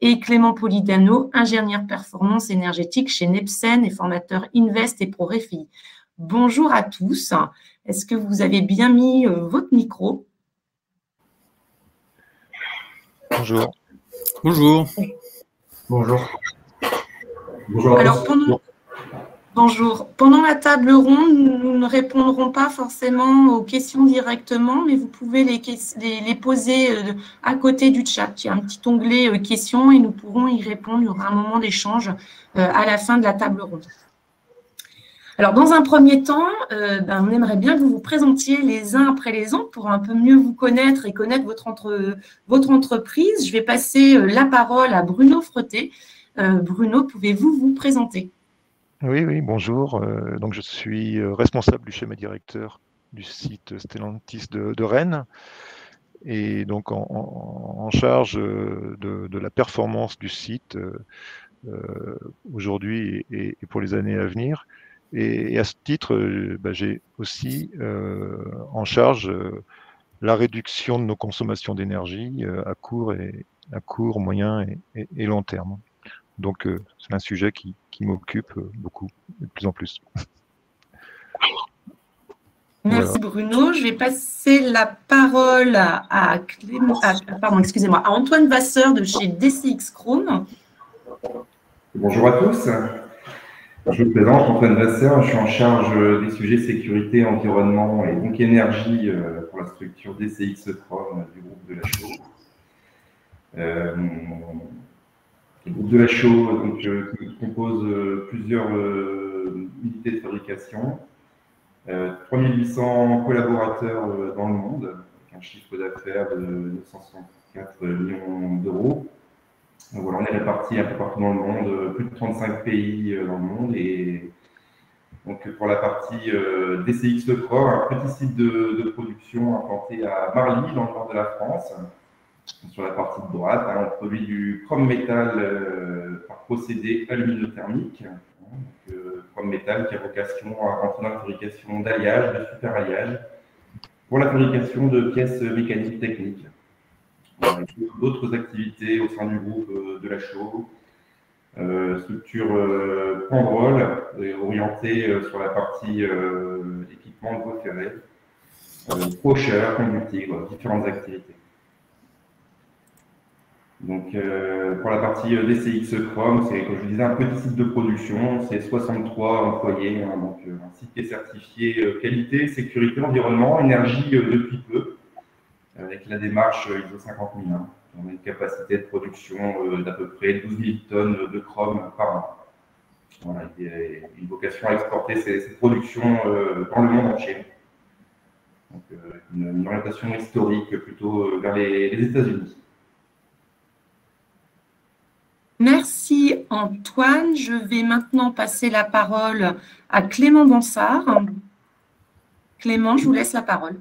et Clément Polidano, ingénieur performance énergétique chez Nepsen et formateur Invest et ProRefi. Bonjour à tous. Est-ce que vous avez bien mis votre micro?
Bonjour. Bonjour.
Bonjour. Bonjour.
Alors, bonjour. Pendant la table ronde, nous ne répondrons pas forcément aux questions directement, mais vous pouvez les poser à côté du chat. Il y a un petit onglet questions et nous pourrons y répondre. Il y aura un moment d'échange à la fin de la table ronde. Alors, dans un premier temps, on aimerait bien que vous vous présentiez les uns après les autres pour un peu mieux vous connaître et connaître votre entreprise. Je vais passer la parole à Bruno Freté. Bruno, pouvez-vous vous présenter ?
Oui, bonjour. Donc, je suis responsable du schéma directeur du site Stellantis de Rennes, et donc en charge de la performance du site aujourd'hui et pour les années à venir. Et à ce titre, j'ai aussi en charge la réduction de nos consommations d'énergie à court, moyen et long terme. Donc, c'est un sujet qui m'occupe beaucoup, de plus en plus.
Merci Bruno. Je vais passer la parole à Antoine Vasseur de chez DCX Chrome.
Bonjour à tous. Je me présente, Antoine Vasseur. Je suis en charge des sujets sécurité, environnement et donc énergie pour la structure DCX Chrome du groupe de la Chaux. Le groupe de la Chaux donc, qui compose plusieurs unités de fabrication, 3800 collaborateurs dans le monde, avec un chiffre d'affaires de 964 millions d'euros. Donc voilà, on est répartis un peu partout dans le monde, plus de 35 pays dans le monde. Et donc pour la partie DCX Le Chrome, un petit site de production implanté à Marly, dans le nord de la France. Sur la partie de droite, on produit du chrome métal par procédé aluminothermique. Chrome métal qui a vocation à rentrer dans la fabrication d'alliage, de super alliage, pour la fabrication de pièces mécaniques techniques. D'autres activités au sein du groupe de la Chaux, structure Pandrol, orientée sur la partie équipement de voie ferrée, Procher, conductive, différentes activités. Donc, pour la partie DCX Chrome, c'est, comme je disais, un petit site de production, c'est 63 employés, donc un site qui est certifié qualité, sécurité, environnement, énergie depuis peu, avec la démarche ISO 50001. On a une capacité de production d'à peu près 12 000 tonnes de chrome par an. Voilà, il y a une vocation à exporter ces productions dans le monde entier. Donc, une orientation historique plutôt vers les États-Unis.
Merci Antoine. Je vais maintenant passer la parole à Clément Bansard. Clément, je vous laisse la parole.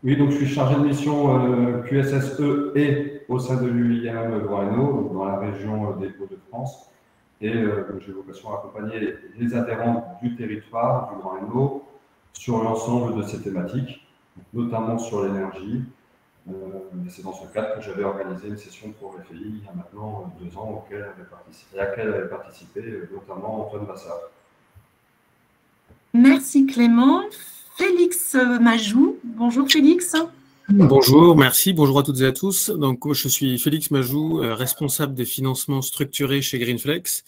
Oui, donc je suis chargé de mission QSSE et au sein de l'UIM Grand-Hainaut, dans la région des Hauts-de-France. Et j'ai vocation à accompagner les adhérents du territoire du Grand-Hainaut sur l'ensemble de ces thématiques, notamment sur l'énergie. C'est dans ce cadre que j'avais organisé une session pour FEI il y a maintenant 2 ans, à laquelle avait participé notamment Antoine Vassard.
Merci Clément. Félix Majou. Bonjour Félix.
Bonjour, merci. Bonjour à toutes et à tous. Donc, je suis Félix Majou, responsable des financements structurés chez Greenflex.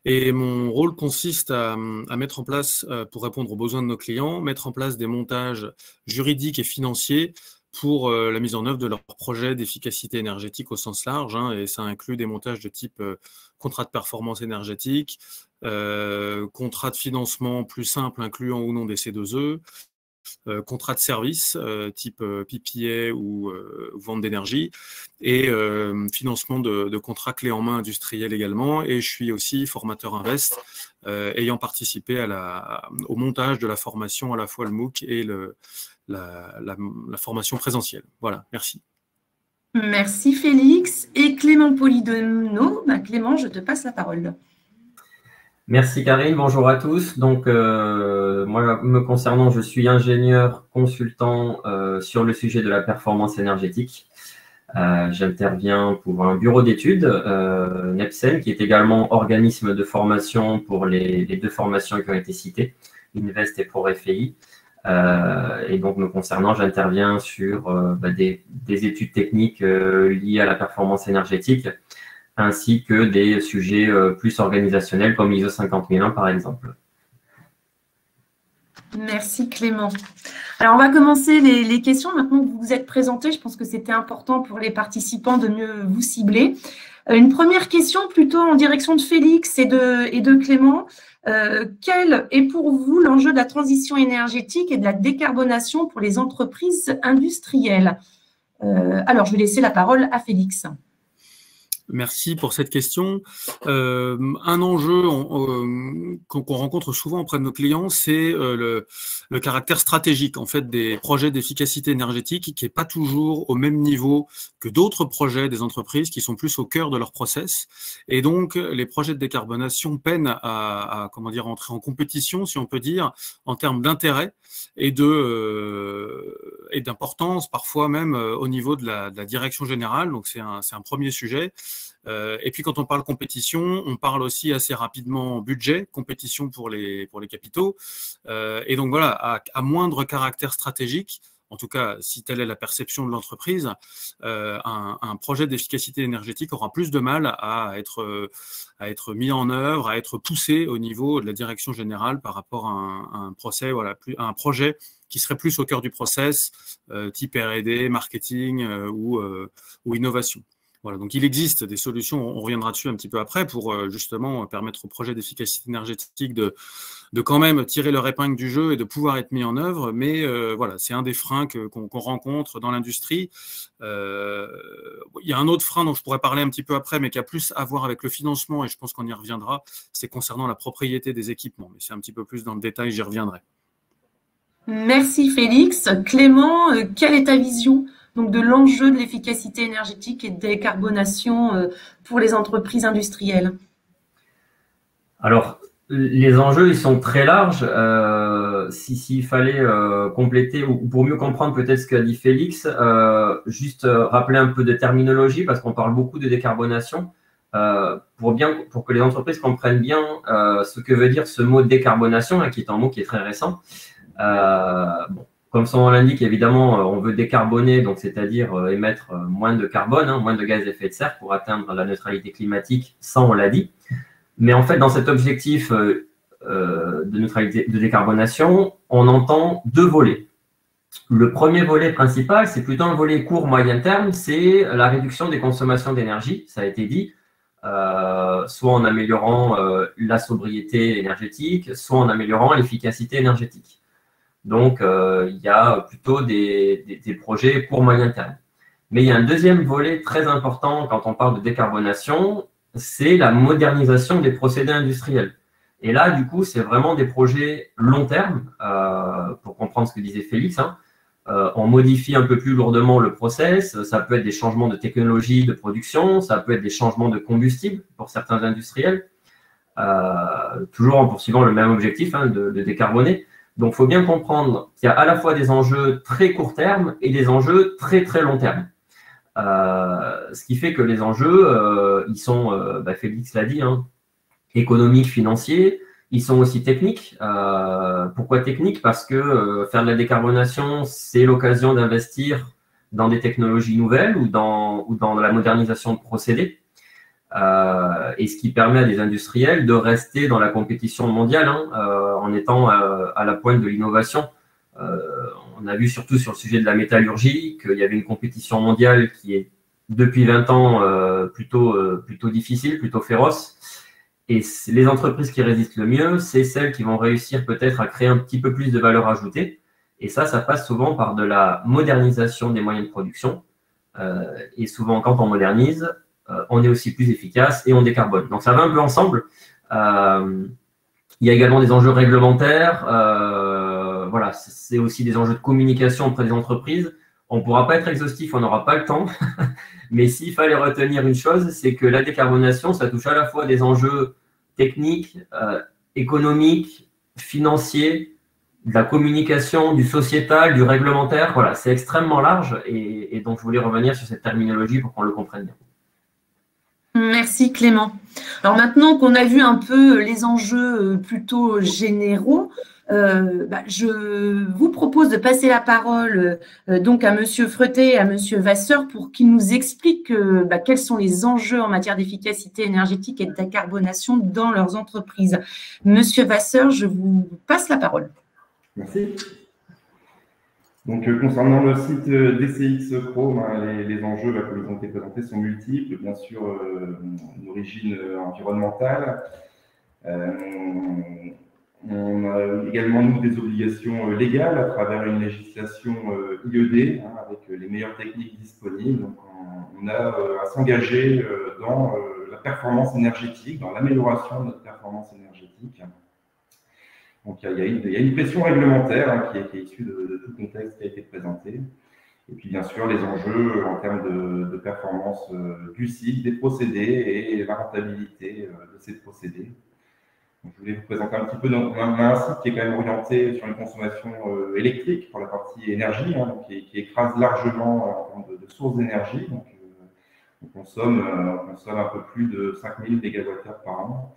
Et mon rôle consiste à mettre en place, pour répondre aux besoins de nos clients, mettre en place des montages juridiques et financiers pour la mise en œuvre de leurs projets d'efficacité énergétique au sens large. Et ça inclut des montages de type contrat de performance énergétique, contrat de financement plus simple incluant ou non des C2E, contrat de service type PPA ou vente d'énergie, et financement de contrats clés en main industriels également. Et je suis aussi formateur Invest, ayant participé au montage de la formation, à la fois le MOOC et la formation présentielle. Voilà, merci.
Merci Félix. Et Clément Polideno, Clément, je te passe la parole.
Merci Karine, bonjour à tous. Donc, moi, me concernant, je suis ingénieur consultant sur le sujet de la performance énergétique. J'interviens pour un bureau d'études, NEPSEN, qui est également organisme de formation pour les 2 formations qui ont été citées, Invest et ProRFEI. Et donc, me concernant, j'interviens sur des études techniques liées à la performance énergétique, ainsi que des sujets plus organisationnels comme l'ISO 50001 par exemple.
Merci Clément. Alors on va commencer les questions. Maintenant que vous vous êtes présentés, je pense que c'était important pour les participants de mieux vous cibler. Une première question plutôt en direction de Félix et de Clément. Quel est pour vous l'enjeu de la transition énergétique et de la décarbonation pour les entreprises industrielles? Alors je vais laisser la parole à Félix.
Merci pour cette question. Un enjeu qu'on rencontre souvent auprès de nos clients, c'est le caractère stratégique en fait des projets d'efficacité énergétique qui n'est pas toujours au même niveau que d'autres projets des entreprises qui sont plus au cœur de leur process. Et donc, les projets de décarbonation peinent à comment dire, entrer en compétition, si on peut dire, en termes d'intérêt et d'importance, parfois même au niveau de la direction générale. Donc, c'est un premier sujet. Et puis quand on parle compétition, on parle aussi assez rapidement budget, compétition pour les capitaux. Et donc voilà, à moindre caractère stratégique, en tout cas si telle est la perception de l'entreprise, un projet d'efficacité énergétique aura plus de mal à être mis en œuvre, à être poussé au niveau de la direction générale par rapport à un projet qui serait plus au cœur du process, type R&D, marketing ou innovation. Voilà, donc il existe des solutions, on reviendra dessus un petit peu après, pour justement permettre aux projets d'efficacité énergétique de quand même tirer leur épingle du jeu et de pouvoir être mis en œuvre, mais voilà, c'est un des freins qu'on rencontre dans l'industrie. Il y a un autre frein dont je pourrais parler un petit peu après, mais qui a plus à voir avec le financement, et je pense qu'on y reviendra, c'est concernant la propriété des équipements, mais c'est un petit peu plus dans le détail, j'y reviendrai.
Merci Félix. Clément, quelle est ta vision donc de l'enjeu de l'efficacité énergétique et de décarbonation pour les entreprises industrielles?
Alors, les enjeux, ils sont très larges. S'il fallait compléter, ou pour mieux comprendre peut-être ce qu'a dit Félix, juste rappeler un peu de terminologie, parce qu'on parle beaucoup de décarbonation, pour que les entreprises comprennent bien ce que veut dire ce mot décarbonation, qui est un mot qui est très récent. Bon. Comme son nom l'indique, évidemment, on veut décarboner, donc c'est-à-dire émettre moins de carbone, moins de gaz à effet de serre pour atteindre la neutralité climatique, ça on l'a dit. Mais en fait, dans cet objectif de neutralité, de décarbonation, on entend deux volets. Le premier volet principal, c'est plutôt un volet court-moyen terme, c'est la réduction des consommations d'énergie, ça a été dit, soit en améliorant la sobriété énergétique, soit en améliorant l'efficacité énergétique. Donc, il y a plutôt des projets court-moyen terme. Mais il y a un deuxième volet très important quand on parle de décarbonation, c'est la modernisation des procédés industriels. Et là, du coup, c'est vraiment des projets long terme, pour comprendre ce que disait Félix. On modifie un peu plus lourdement le process, ça peut être des changements de technologie de production, ça peut être des changements de combustible pour certains industriels, toujours en poursuivant le même objectif de décarboner. Donc, il faut bien comprendre qu'il y a à la fois des enjeux très court terme et des enjeux très, très long terme. Ce qui fait que les enjeux, ils sont, Félix l'a dit, économiques, financiers, ils sont aussi techniques. Pourquoi techniques? Parce que faire de la décarbonation, c'est l'occasion d'investir dans des technologies nouvelles ou dans la modernisation de procédés. Et ce qui permet à des industriels de rester dans la compétition mondiale en étant à la pointe de l'innovation. On a vu surtout sur le sujet de la métallurgie qu'il y avait une compétition mondiale qui est depuis 20 ans plutôt difficile, plutôt féroce. Et les entreprises qui résistent le mieux, c'est celles qui vont réussir peut-être à créer un petit peu plus de valeur ajoutée. Et ça passe souvent par de la modernisation des moyens de production. Et souvent, quand on modernise, on est aussi plus efficace et on décarbone. Donc, ça va un peu ensemble. Il y a également des enjeux réglementaires. Voilà, c'est aussi des enjeux de communication auprès des entreprises. On ne pourra pas être exhaustif, on n'aura pas le temps. Mais s'il fallait retenir une chose, c'est que la décarbonation, ça touche à la fois des enjeux techniques, économiques, financiers, de la communication, du sociétal, du réglementaire. Voilà, c'est extrêmement large. Et donc, je voulais revenir sur cette terminologie pour qu'on le comprenne bien.
Merci Clément. Alors maintenant qu'on a vu un peu les enjeux plutôt généraux, je vous propose de passer la parole donc à Monsieur Freuté et à Monsieur Vasseur pour qu'ils nous expliquent quels sont les enjeux en matière d'efficacité énergétique et de décarbonation dans leurs entreprises. Monsieur Vasseur, je vous passe la parole.
Merci. Donc, concernant le site DCX Chrome, les enjeux qui nous ont été présentés sont multiples. Bien sûr, d'origine environnementale. On a également, nous, des obligations légales à travers une législation IED, avec les meilleures techniques disponibles. Donc, on on a à s'engager dans la performance énergétique, dans l'amélioration de notre performance énergétique. Donc il y a une pression réglementaire hein, qui est issue de tout le contexte qui a été présenté. Et puis bien sûr les enjeux en termes de performance du site, des procédés et la rentabilité de ces procédés. Donc, je voulais vous présenter un petit peu, on a un site qui est quand même orienté sur une consommation électrique pour la partie énergie, hein, donc qui écrase largement en termes de sources d'énergie. Donc, on consomme un peu plus de 5000 MWh par an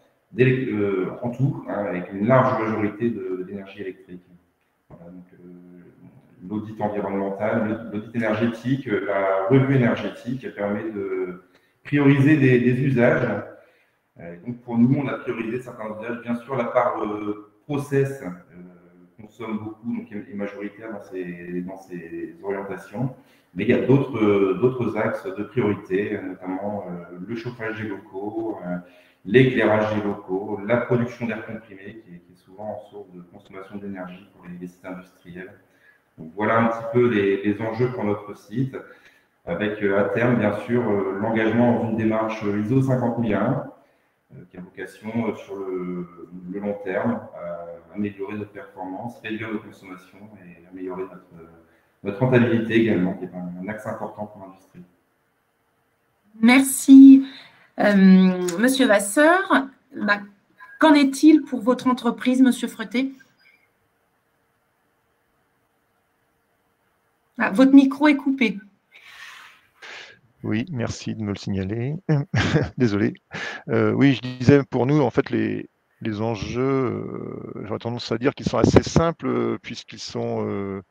en tout, hein, avec une large majorité d'énergie électrique. Voilà, donc, l'audit environnemental, l'audit énergétique, la revue énergétique permet de prioriser des usages. Donc pour nous, on a priorisé certains usages. Bien sûr, la part process consomme beaucoup, donc est majoritaire dans ces orientations. Mais il y a d'autres axes de priorité, notamment le chauffage des locaux, l'éclairage des locaux, la production d'air comprimé, qui est souvent en source de consommation d'énergie pour les sites industriels. Donc voilà un petit peu les enjeux pour notre site, avec à terme, bien sûr, l'engagement dans une démarche ISO 50001, qui a vocation sur le long terme à améliorer notre performance, réduire nos consommations et améliorer notre rentabilité également, qui est un axe important pour l'industrie.
Merci, Monsieur Vasseur. Qu'en est-il pour votre entreprise, Monsieur Freté? Votre micro est coupé.
Oui, merci de me le signaler. Désolé. Oui, je disais, pour nous, en fait, les enjeux, j'aurais tendance à dire qu'ils sont assez simples puisqu'ils sont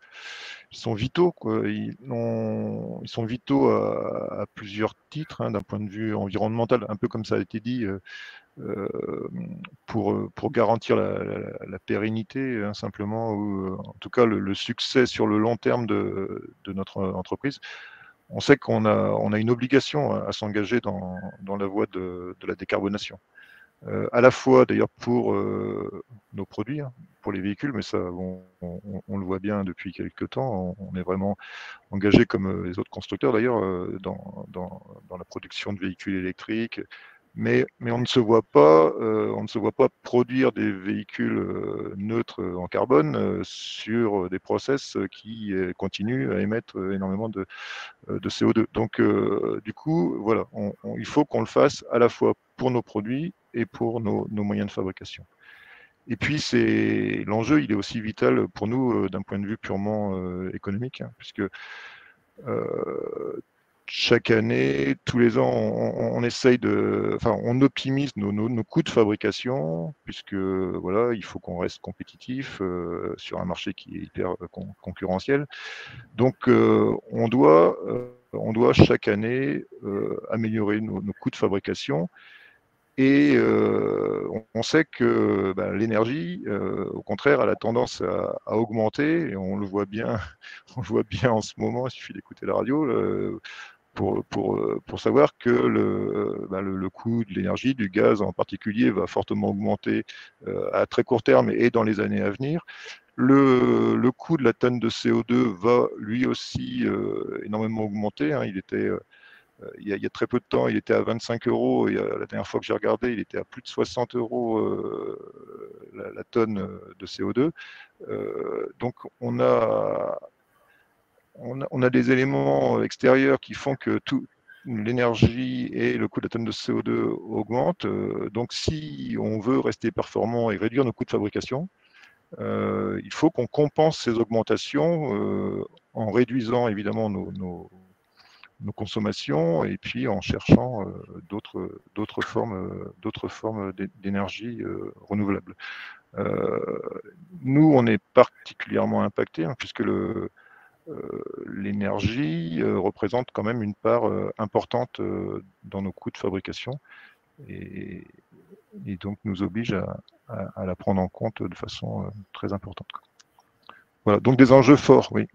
vitaux, quoi. Ils sont vitaux à plusieurs titres, hein, d'un point de vue environnemental, un peu comme ça a été dit, pour garantir la pérennité, hein, simplement, ou en tout cas le succès sur le long terme de notre entreprise. On sait qu'on a une obligation à s'engager dans la voie de la décarbonation. À la fois d'ailleurs pour nos produits, hein, pour les véhicules, mais ça on le voit bien depuis quelques temps, on est vraiment engagé comme les autres constructeurs d'ailleurs dans la production de véhicules électriques. Mais on ne se voit pas, produire des véhicules neutres en carbone sur des process qui continuent à émettre énormément de CO2. Donc, du coup, voilà, il faut qu'on le fasse à la fois pour nos produits et pour nos moyens de fabrication. Et puis, l'enjeu, il est aussi vital pour nous d'un point de vue purement économique, hein, puisque chaque année, tous les ans, on essaye on optimise nos coûts de fabrication, puisque voilà, il faut qu'on reste compétitif sur un marché qui est hyper concurrentiel. Donc, on doit chaque année améliorer nos coûts de fabrication. Et on sait que l'énergie, au contraire, elle a tendance à augmenter, et on le voit bien en ce moment. Il suffit d'écouter la radio pour savoir que le coût de l'énergie, du gaz en particulier, va fortement augmenter à très court terme et dans les années à venir. Le coût de la tonne de CO2 va lui aussi énormément augmenter, hein. Il y a très peu de temps, il était à 25 €, et la dernière fois que j'ai regardé, il était à plus de 60 € la tonne de CO2. Donc on a des éléments extérieurs qui font que l'énergie et le coût de la tonne de CO2 augmentent. Donc si on veut rester performant et réduire nos coûts de fabrication, il faut qu'on compense ces augmentations en réduisant évidemment nos consommations, et puis en cherchant d'autres formes d'énergie renouvelable. Nous, on est particulièrement impactés, hein, puisque l'énergie représente quand même une part importante dans nos coûts de fabrication, et donc nous oblige à la prendre en compte de façon très importante. Voilà, donc des enjeux forts, oui.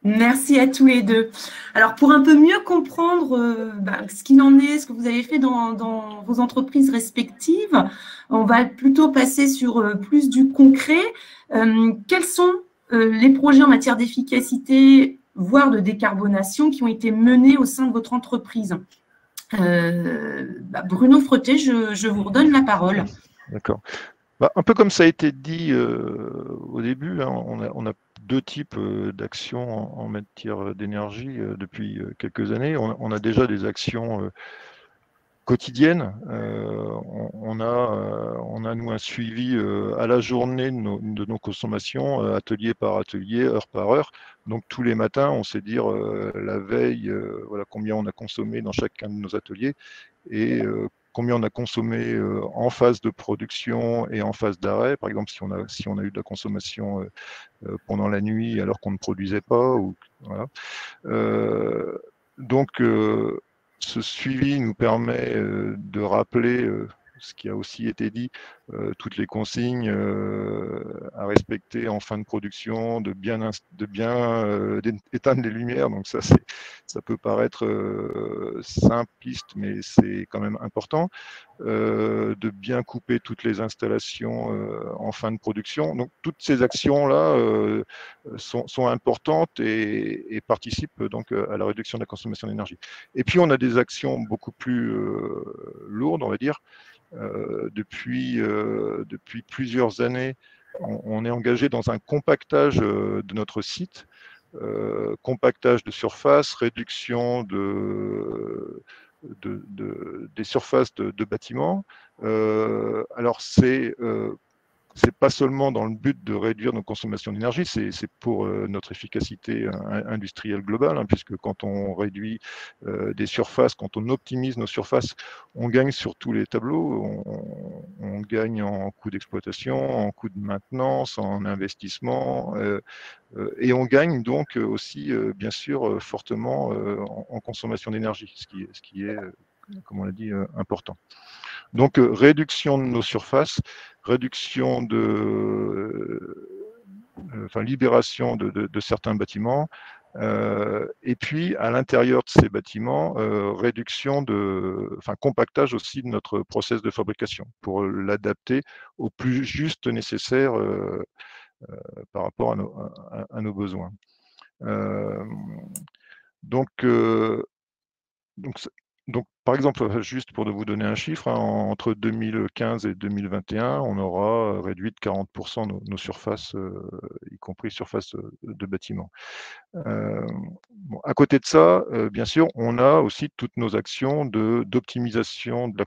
Merci à tous les deux. Alors, pour un peu mieux comprendre ce qu'il en est, ce que vous avez fait dans vos entreprises respectives, on va plutôt passer sur plus du concret. Quels sont les projets en matière d'efficacité voire de décarbonation, qui ont été menées au sein de votre entreprise. Bruno Freté, je vous redonne la parole.
D'accord. Un peu comme ça a été dit au début, hein, on a deux types d'actions en matière d'énergie depuis quelques années. On a déjà des actions quotidiennes. On a nous un suivi à la journée de nos consommations, atelier par atelier, heure par heure. Donc tous les matins, on sait dire la veille, voilà combien on a consommé dans chacun de nos ateliers et combien on a consommé en phase de production et en phase d'arrêt. Par exemple, si on a eu de la consommation pendant la nuit alors qu'on ne produisait pas. Voilà. Donc, ce suivi nous permet de rappeler ce qui a aussi été dit, toutes les consignes à respecter en fin de production, de bien éteindre les lumières. Donc ça peut paraître simpliste, mais c'est quand même important. De bien couper toutes les installations en fin de production. Donc toutes ces actions-là sont importantes et participent donc à la réduction de la consommation d'énergie. Et puis on a des actions beaucoup plus lourdes, on va dire. Depuis plusieurs années, on est engagé dans un compactage de notre site, compactage de surface, réduction des surfaces de bâtiments. Alors c'est pas seulement dans le but de réduire nos consommations d'énergie, c'est pour notre efficacité industrielle globale, hein, puisque quand on réduit des surfaces, quand on optimise nos surfaces, on gagne sur tous les tableaux. On gagne en coût d'exploitation, en coût de maintenance, en investissement, et on gagne donc aussi, bien sûr, fortement en consommation d'énergie, ce qui est, comme on l'a dit, important. Donc, réduction de nos surfaces, réduction libération de certains bâtiments, et puis à l'intérieur de ces bâtiments, compactage aussi de notre process de fabrication pour l'adapter au plus juste nécessaire par rapport à nos besoins. Donc, par exemple, juste pour vous donner un chiffre, hein, entre 2015 et 2021, on aura réduit de 40% nos surfaces, y compris surfaces de bâtiments. À côté de ça, bien sûr, on a aussi toutes nos actions d'optimisation de la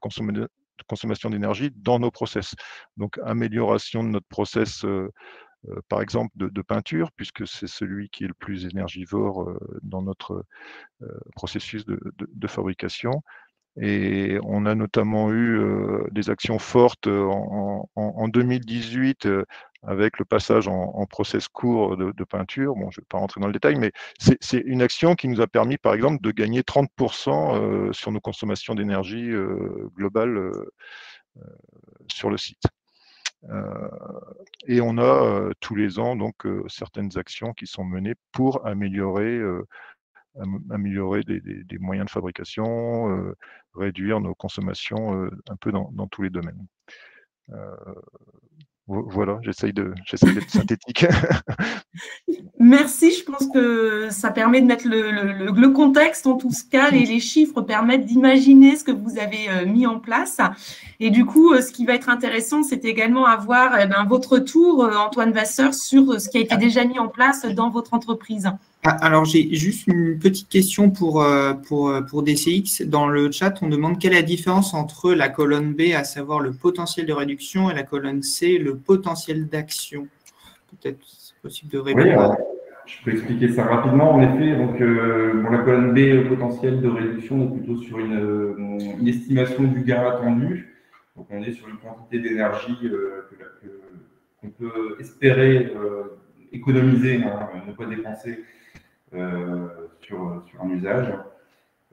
consommation d'énergie dans nos process. Donc, amélioration de notre process, par exemple, de peinture, puisque c'est celui qui est le plus énergivore dans notre processus de fabrication. Et on a notamment eu des actions fortes en 2018 avec le passage en process court de peinture. Bon, je ne vais pas rentrer dans le détail, mais c'est une action qui nous a permis, par exemple, de gagner 30% sur nos consommations d'énergie globales sur le site. Et on a tous les ans donc certaines actions qui sont menées pour améliorer des moyens de fabrication, réduire nos consommations un peu dans tous les domaines. Voilà, j'essaye d'être synthétique.
Merci, je pense que ça permet de mettre le contexte, en tout cas, les chiffres permettent d'imaginer ce que vous avez mis en place. Et du coup, ce qui va être intéressant, c'est également avoir votre retour, Antoine Vasseur, sur ce qui a été déjà mis en place dans votre entreprise.
Alors, j'ai juste une petite question pour DCX. Dans le chat, on demande quelle est la différence entre la colonne B, à savoir le potentiel de réduction, et la colonne C, le potentiel d'action. Peut-être c'est possible de répondre.
Oui, alors, je peux expliquer ça rapidement. En effet, donc, la colonne B, le potentiel de réduction, est plutôt sur une estimation du gain attendu. Donc, on est sur une quantité d'énergie qu'on peut espérer économiser, ne pas dépenser sur un usage.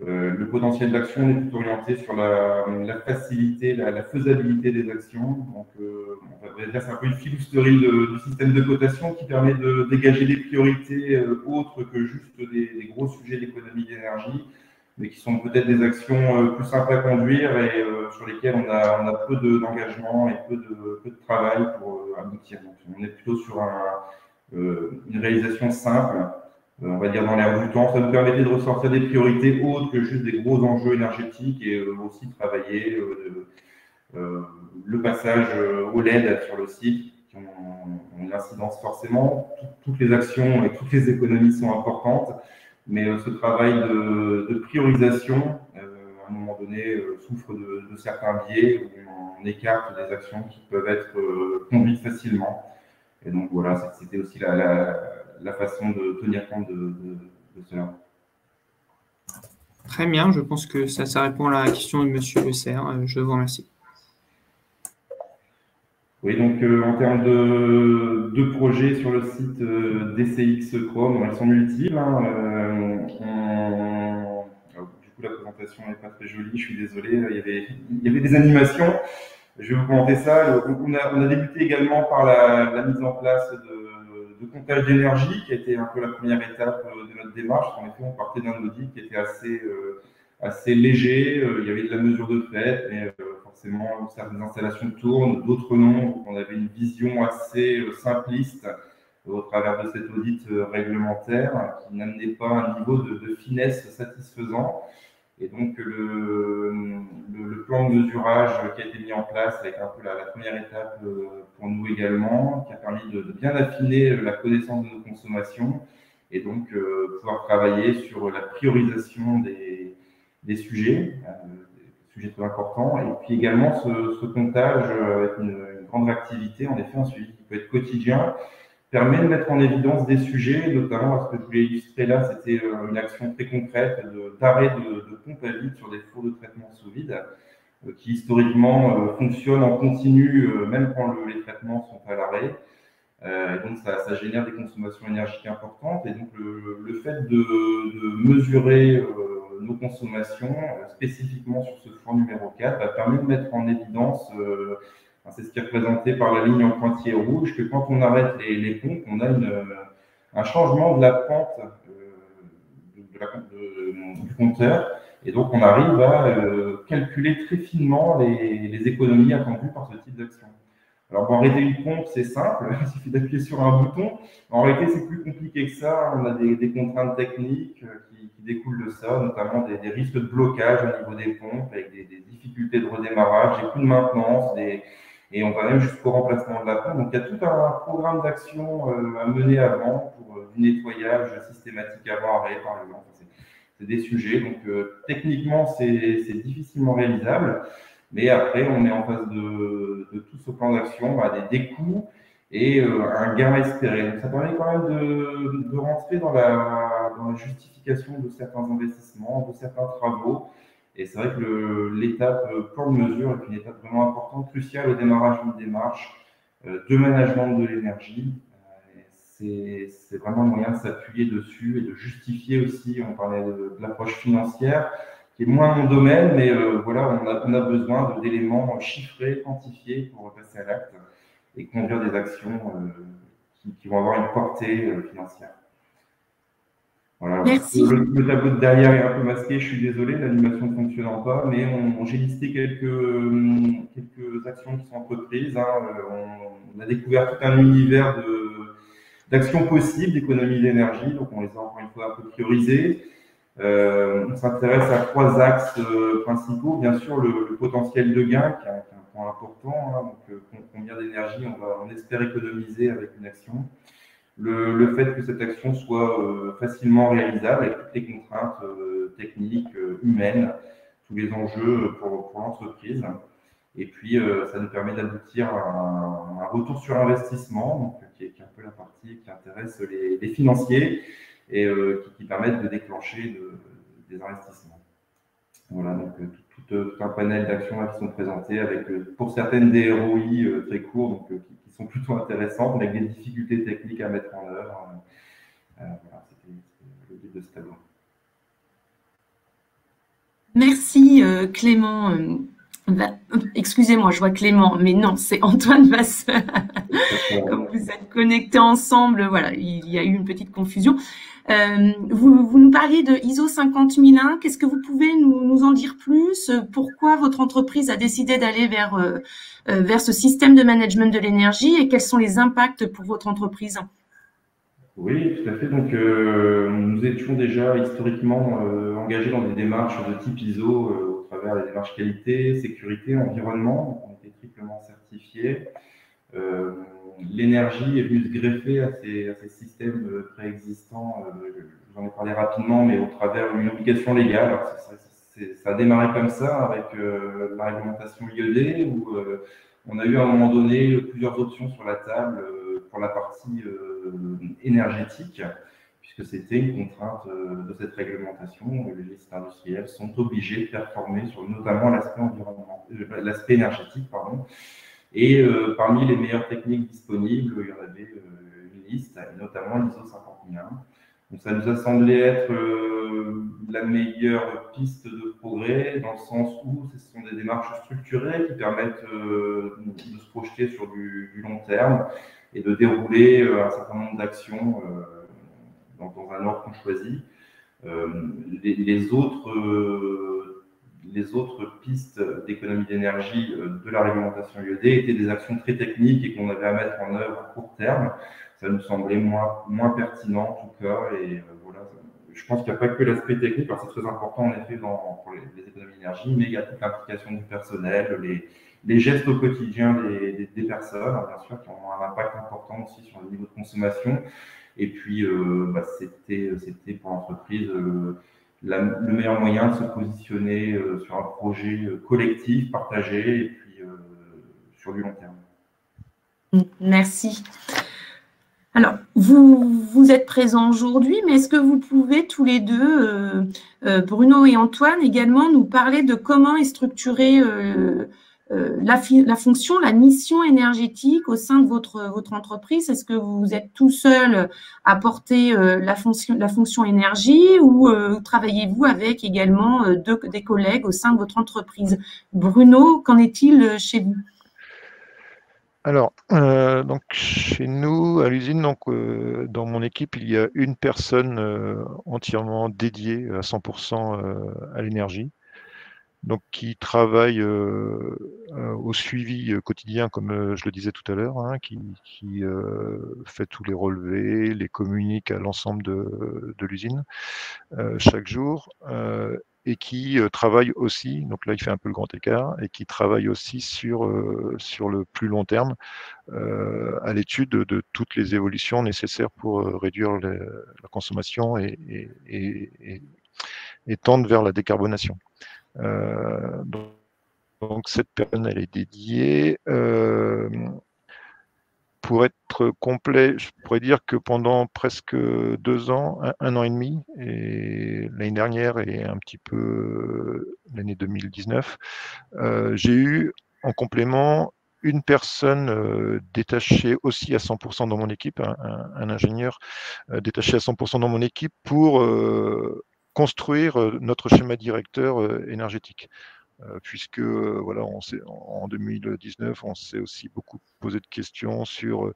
Le potentiel d'action est plutôt orienté sur la facilité, la faisabilité des actions. Donc, on va dire c'est un peu une filousterie du système de cotation qui permet de dégager des priorités autres que juste des gros sujets d'économie d'énergie, mais qui sont peut-être des actions plus simples à conduire et sur lesquelles on a peu d'engagement et peu de travail pour aboutir. Donc, on est plutôt sur une réalisation simple on va dire dans l'air du temps. Ça nous permettait de ressortir des priorités autres que juste des gros enjeux énergétiques et aussi travailler le passage au LED sur le site, qui ont une incidence forcément. Toutes les actions et toutes les économies sont importantes, mais ce travail de priorisation, à un moment donné, souffre de certains biais où on écarte des actions qui peuvent être conduites facilement. Et donc voilà, c'était aussi la façon de tenir compte de cela.
Très bien, je pense que ça répond à la question de M. Le Serre. Je vous remercie.
Oui, donc en termes de projets sur le site DCX Chrome, elles sont multiples. Du coup, la présentation n'est pas très jolie, je suis désolé. Il y avait des animations. Je vais vous commenter ça. On a débuté également par la mise en place de comptage d'énergie, qui a été un peu la première étape de notre démarche. En effet, on partait d'un audit qui était assez léger. Il y avait de la mesure de fait, mais forcément, certaines installations tournent, d'autres non. Donc, on avait une vision assez simpliste au travers de cet audit réglementaire qui n'amenait pas un niveau de finesse satisfaisant. Et donc, le plan de mesurage qui a été mis en place avec un peu la première étape pour nous également, qui a permis de bien affiner la connaissance de nos consommations et donc pouvoir travailler sur la priorisation des sujets très importants. Et puis également, ce comptage avec une grande réactivité, en effet, un suivi qui peut être quotidien, permet de mettre en évidence des sujets, notamment ce que je voulais illustrer là, c'était une action très concrète d'arrêt de pompe à vide sur des fours de traitement sous vide, qui historiquement fonctionnent en continu, même quand les traitements sont à l'arrêt. Donc ça génère des consommations énergétiques importantes, et donc le fait de mesurer nos consommations spécifiquement sur ce four numéro 4 permet de mettre en évidence c'est ce qui est représenté par la ligne en pointillé rouge, que quand on arrête les pompes, on a un changement de la pente du compteur. Et donc, on arrive à calculer très finement les économies attendues par ce type d'action. Alors, pour arrêter une pompe, c'est simple, il suffit d'appuyer sur un bouton. En réalité, c'est plus compliqué que ça. On a des contraintes techniques qui découlent de ça, notamment des risques de blocage au niveau des pompes, avec des difficultés de redémarrage, des coûts de maintenance, et on va même jusqu'au remplacement de la pompe. Donc, il y a tout un programme d'action à mener avant pour du nettoyage systématique avant arrêt, par exemple. C'est des sujets. Donc, techniquement, c'est difficilement réalisable. Mais après, on est en face de tout ce plan d'action, des coûts et un gain espéré. Donc, ça permet quand même de rentrer dans la justification de certains investissements, de certains travaux. Et c'est vrai que l'étape plan de mesure est une étape vraiment importante, cruciale au démarrage d'une démarche de management de l'énergie. C'est vraiment un moyen de s'appuyer dessus et de justifier aussi, on parlait de l'approche financière, qui est moins mon domaine, mais voilà, on a besoin d'éléments chiffrés, quantifiés pour passer à l'acte et conduire des actions qui vont avoir une portée financière. Voilà.
Merci.
Le tableau de derrière est un peu masqué, je suis désolé, l'animation ne fonctionnant pas, mais j'ai listé quelques actions qui sont entreprises. On a découvert tout un univers d'actions possibles, d'économie d'énergie, donc on les a encore une fois un peu priorisées. On s'intéresse à 3 axes principaux. Bien sûr, le potentiel de gain, qui est un point important. Donc, combien d'énergie on espère économiser avec une action. Le fait que cette action soit facilement réalisable avec toutes les contraintes techniques, humaines, tous les enjeux pour l'entreprise. Et puis, ça nous permet d'aboutir à un retour sur investissement, donc, qui est un peu la partie qui intéresse les financiers et qui permettent de déclencher des investissements. Voilà, donc tout un panel d'actions qui sont présentées avec, pour certaines, des ROI très courts, donc qui sont plutôt intéressantes, mais avec des difficultés techniques à mettre en œuvre. Voilà, c'était le but de ce tableau.
Merci Clément. Excusez-moi, je vois Clément, mais non, c'est Antoine Vasseur. Comme vous êtes connectés ensemble, voilà, il y a eu une petite confusion. Vous nous parliez de ISO 50001. Qu'est-ce que vous pouvez nous en dire plus? Pourquoi votre entreprise a décidé d'aller vers ce système de management de l'énergie et quels sont les impacts pour votre entreprise?
Oui, tout à fait. Donc, nous étions déjà historiquement engagés dans des démarches de type ISO au travers des démarches qualité, sécurité, environnement. On était triplement certifiés. L'énergie est venue se greffer à ces systèmes préexistants. Je vous en ai parlé rapidement, mais au travers d'une obligation légale. Alors, ça a démarré comme ça avec la réglementation IED, où on a eu à un moment donné plusieurs options sur la table pour la partie énergétique, puisque c'était une contrainte de cette réglementation. Les sites industriels sont obligés de performer sur notamment l'aspect énergétique, pardon. Et parmi les meilleures techniques disponibles, il y en avait une liste, et notamment l'ISO 50001. Donc ça nous a semblé être la meilleure piste de progrès, dans le sens où ce sont des démarches structurées qui permettent de se projeter sur du long terme et de dérouler un certain nombre d'actions dans un ordre qu'on choisit. Les autres pistes d'économie d'énergie de la réglementation IED étaient des actions très techniques et qu'on avait à mettre en œuvre à court terme. Ça nous semblait moins pertinent en tout cas. Et voilà, je pense qu'il n'y a pas que l'aspect technique, alors c'est très important en effet pour les économies d'énergie, mais il y a toute l'implication du personnel, les gestes au quotidien des personnes, bien sûr, qui ont un impact important aussi sur le niveau de consommation. Et puis, c'était pour l'entreprise le meilleur moyen de se positionner sur un projet collectif, partagé, et puis sur du long terme.
Merci. Alors, vous êtes présents aujourd'hui, mais est-ce que vous pouvez tous les deux, Bruno et Antoine, également nous parler de comment est structurée la fonction, la mission énergétique au sein de votre entreprise? Est-ce que vous êtes tout seul à porter la fonction énergie, ou travaillez-vous avec également des collègues au sein de votre entreprise? Bruno, qu'en est-il chez vous?
Alors, donc chez nous, à l'usine, dans mon équipe, il y a une personne entièrement dédiée à 100% à l'énergie, donc qui travaille au suivi quotidien, comme je le disais tout à l'heure, hein, qui fait tous les relevés, les communique à l'ensemble de l'usine chaque jour. Et qui travaille aussi, donc là il fait un peu le grand écart, et qui travaille aussi sur le plus long terme, à l'étude de toutes les évolutions nécessaires pour réduire la consommation et tendre vers la décarbonation. Donc cette personne, elle est dédiée. Pour être complet, je pourrais dire que pendant presque 2 ans, un an et demi, et l'année dernière et un petit peu l'année 2019, j'ai eu en complément une personne détachée aussi à 100% dans mon équipe, un ingénieur détaché à 100% dans mon équipe pour construire notre schéma directeur énergétique. Puisque voilà, en 2019, on s'est aussi beaucoup posé de questions sur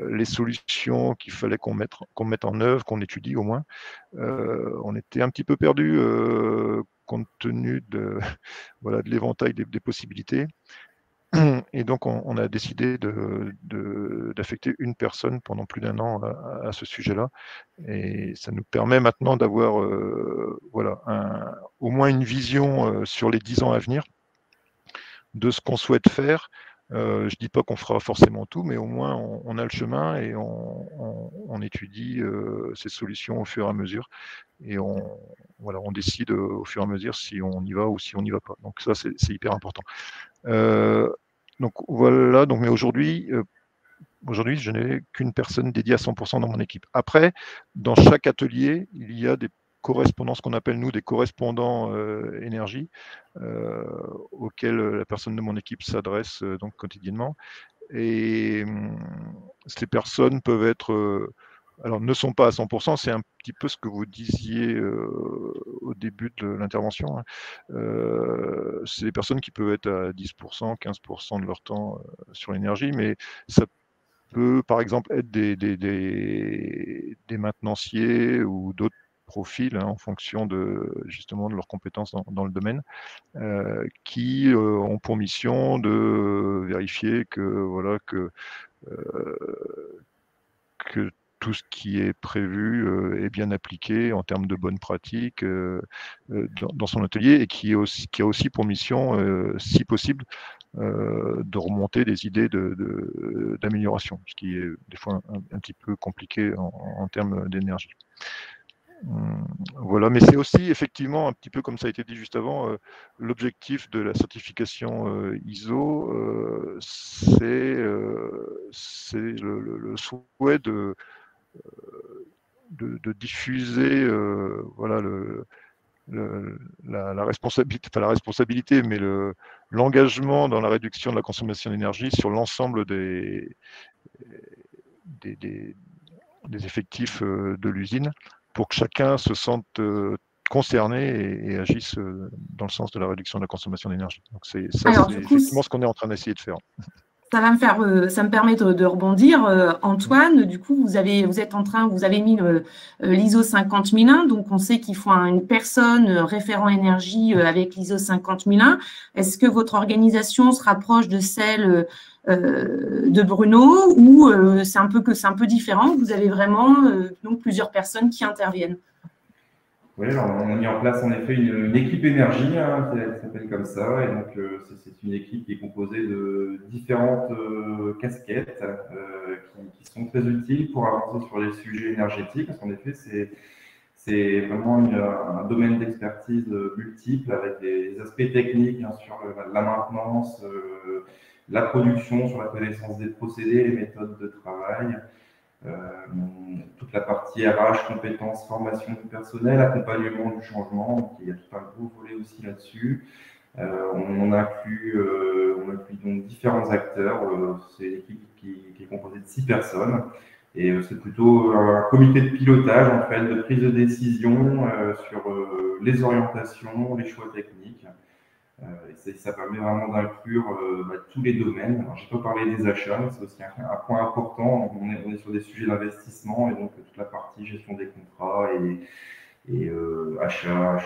les solutions qu'il fallait qu'on mette en œuvre, qu'on étudie au moins. On était un petit peu perdu compte tenu de l'éventail des possibilités. Et donc, on a décidé d'affecter une personne pendant plus d'1 an à ce sujet-là. Et ça nous permet maintenant d'avoir au moins une vision sur les 10 ans à venir de ce qu'on souhaite faire. Je ne dis pas qu'on fera forcément tout, mais au moins on a le chemin et on étudie ces solutions au fur et à mesure. Et on décide au fur et à mesure si on y va ou si on n'y va pas. Donc ça, c'est hyper important. Donc voilà, mais aujourd'hui, je n'ai qu'une personne dédiée à 100% dans mon équipe. Après, dans chaque atelier, il y a des correspondants, ce qu'on appelle nous des correspondants énergie, auxquels la personne de mon équipe s'adresse donc quotidiennement. Et ces personnes peuvent être, alors ne sont pas à 100%, c'est un petit peu ce que vous disiez au début de l'intervention. Hein. C'est des personnes qui peuvent être à 10%, 15% de leur temps sur l'énergie, mais ça peut par exemple être des maintenanciers ou d'autres profils en fonction justement de leurs compétences dans le domaine, qui ont pour mission de vérifier que tout ce qui est prévu est bien appliqué en termes de bonnes pratiques dans son atelier, et qui a aussi pour mission, si possible, de remonter des idées d'amélioration, ce qui est des fois un petit peu compliqué en termes d'énergie. Voilà, mais c'est aussi effectivement un petit peu comme ça a été dit juste avant, l'objectif de la certification ISO, c'est le souhait de diffuser voilà, la responsabilité, enfin la responsabilité, mais l'engagement dans la réduction de la consommation d'énergie sur l'ensemble des effectifs de l'usine, pour que chacun se sente concerné et agisse dans le sens de la réduction de la consommation d'énergie. Donc c'est effectivement ce qu'on est en train d'essayer de faire.
Ça me permet de rebondir. Antoine, du coup, vous avez mis l'ISO 50001, donc on sait qu'il faut une personne référent énergie avec l'ISO 50001. Est-ce que votre organisation se rapproche de celle de Bruno, ou c'est un peu différent? Vous avez vraiment donc plusieurs personnes qui interviennent.
Oui, alors on a mis en place en effet une équipe énergie, hein, qui s'appelle comme ça, et donc c'est une équipe qui est composée de différentes casquettes qui sont très utiles pour avancer sur les sujets énergétiques, parce qu'en effet c'est vraiment un domaine d'expertise multiple, avec des aspects techniques, bien sûr, la maintenance, la production, sur la connaissance des procédés, les méthodes de travail. Toute la partie RH, compétences, formation du personnel, accompagnement du changement, donc il y a tout un gros volet aussi là-dessus. On inclut donc différents acteurs. C'est une équipe qui est composée de 6 personnes, et c'est plutôt un comité de pilotage en fait, de prise de décision sur les orientations, les choix techniques. Ça permet vraiment d'inclure tous les domaines. Alors, je n'ai pas parlé des achats, mais c'est aussi un point important. On est sur des sujets d'investissement, et donc toute la partie gestion des contrats et achat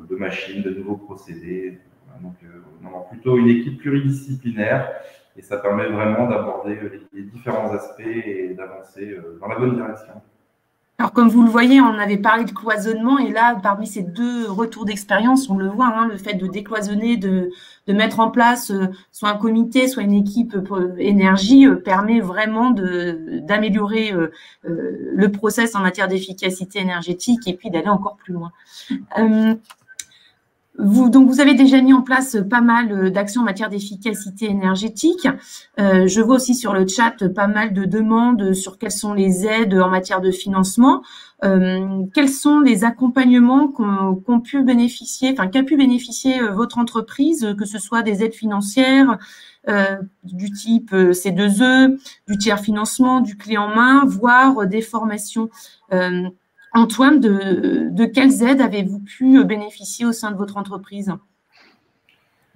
de machines, de nouveaux procédés. Donc, on a plutôt une équipe pluridisciplinaire, et ça permet vraiment d'aborder les différents aspects et d'avancer dans la bonne direction.
Alors, comme vous le voyez, on avait parlé de cloisonnement, et là, parmi ces 2 retours d'expérience, on le voit, hein, le fait de décloisonner, de mettre en place soit un comité, soit une équipe énergie, permet vraiment d'améliorer le process en matière d'efficacité énergétique, et puis d'aller encore plus loin. Vous avez déjà mis en place pas mal d'actions en matière d'efficacité énergétique. Je vois aussi sur le chat pas mal de demandes sur quelles sont les aides en matière de financement. Quels sont les accompagnements qu'a pu bénéficier votre entreprise, que ce soit des aides financières du type C2E, du tiers financement, du clé en main, voire des formations. Antoine, de quelles aides avez-vous pu bénéficier au sein de votre entreprise?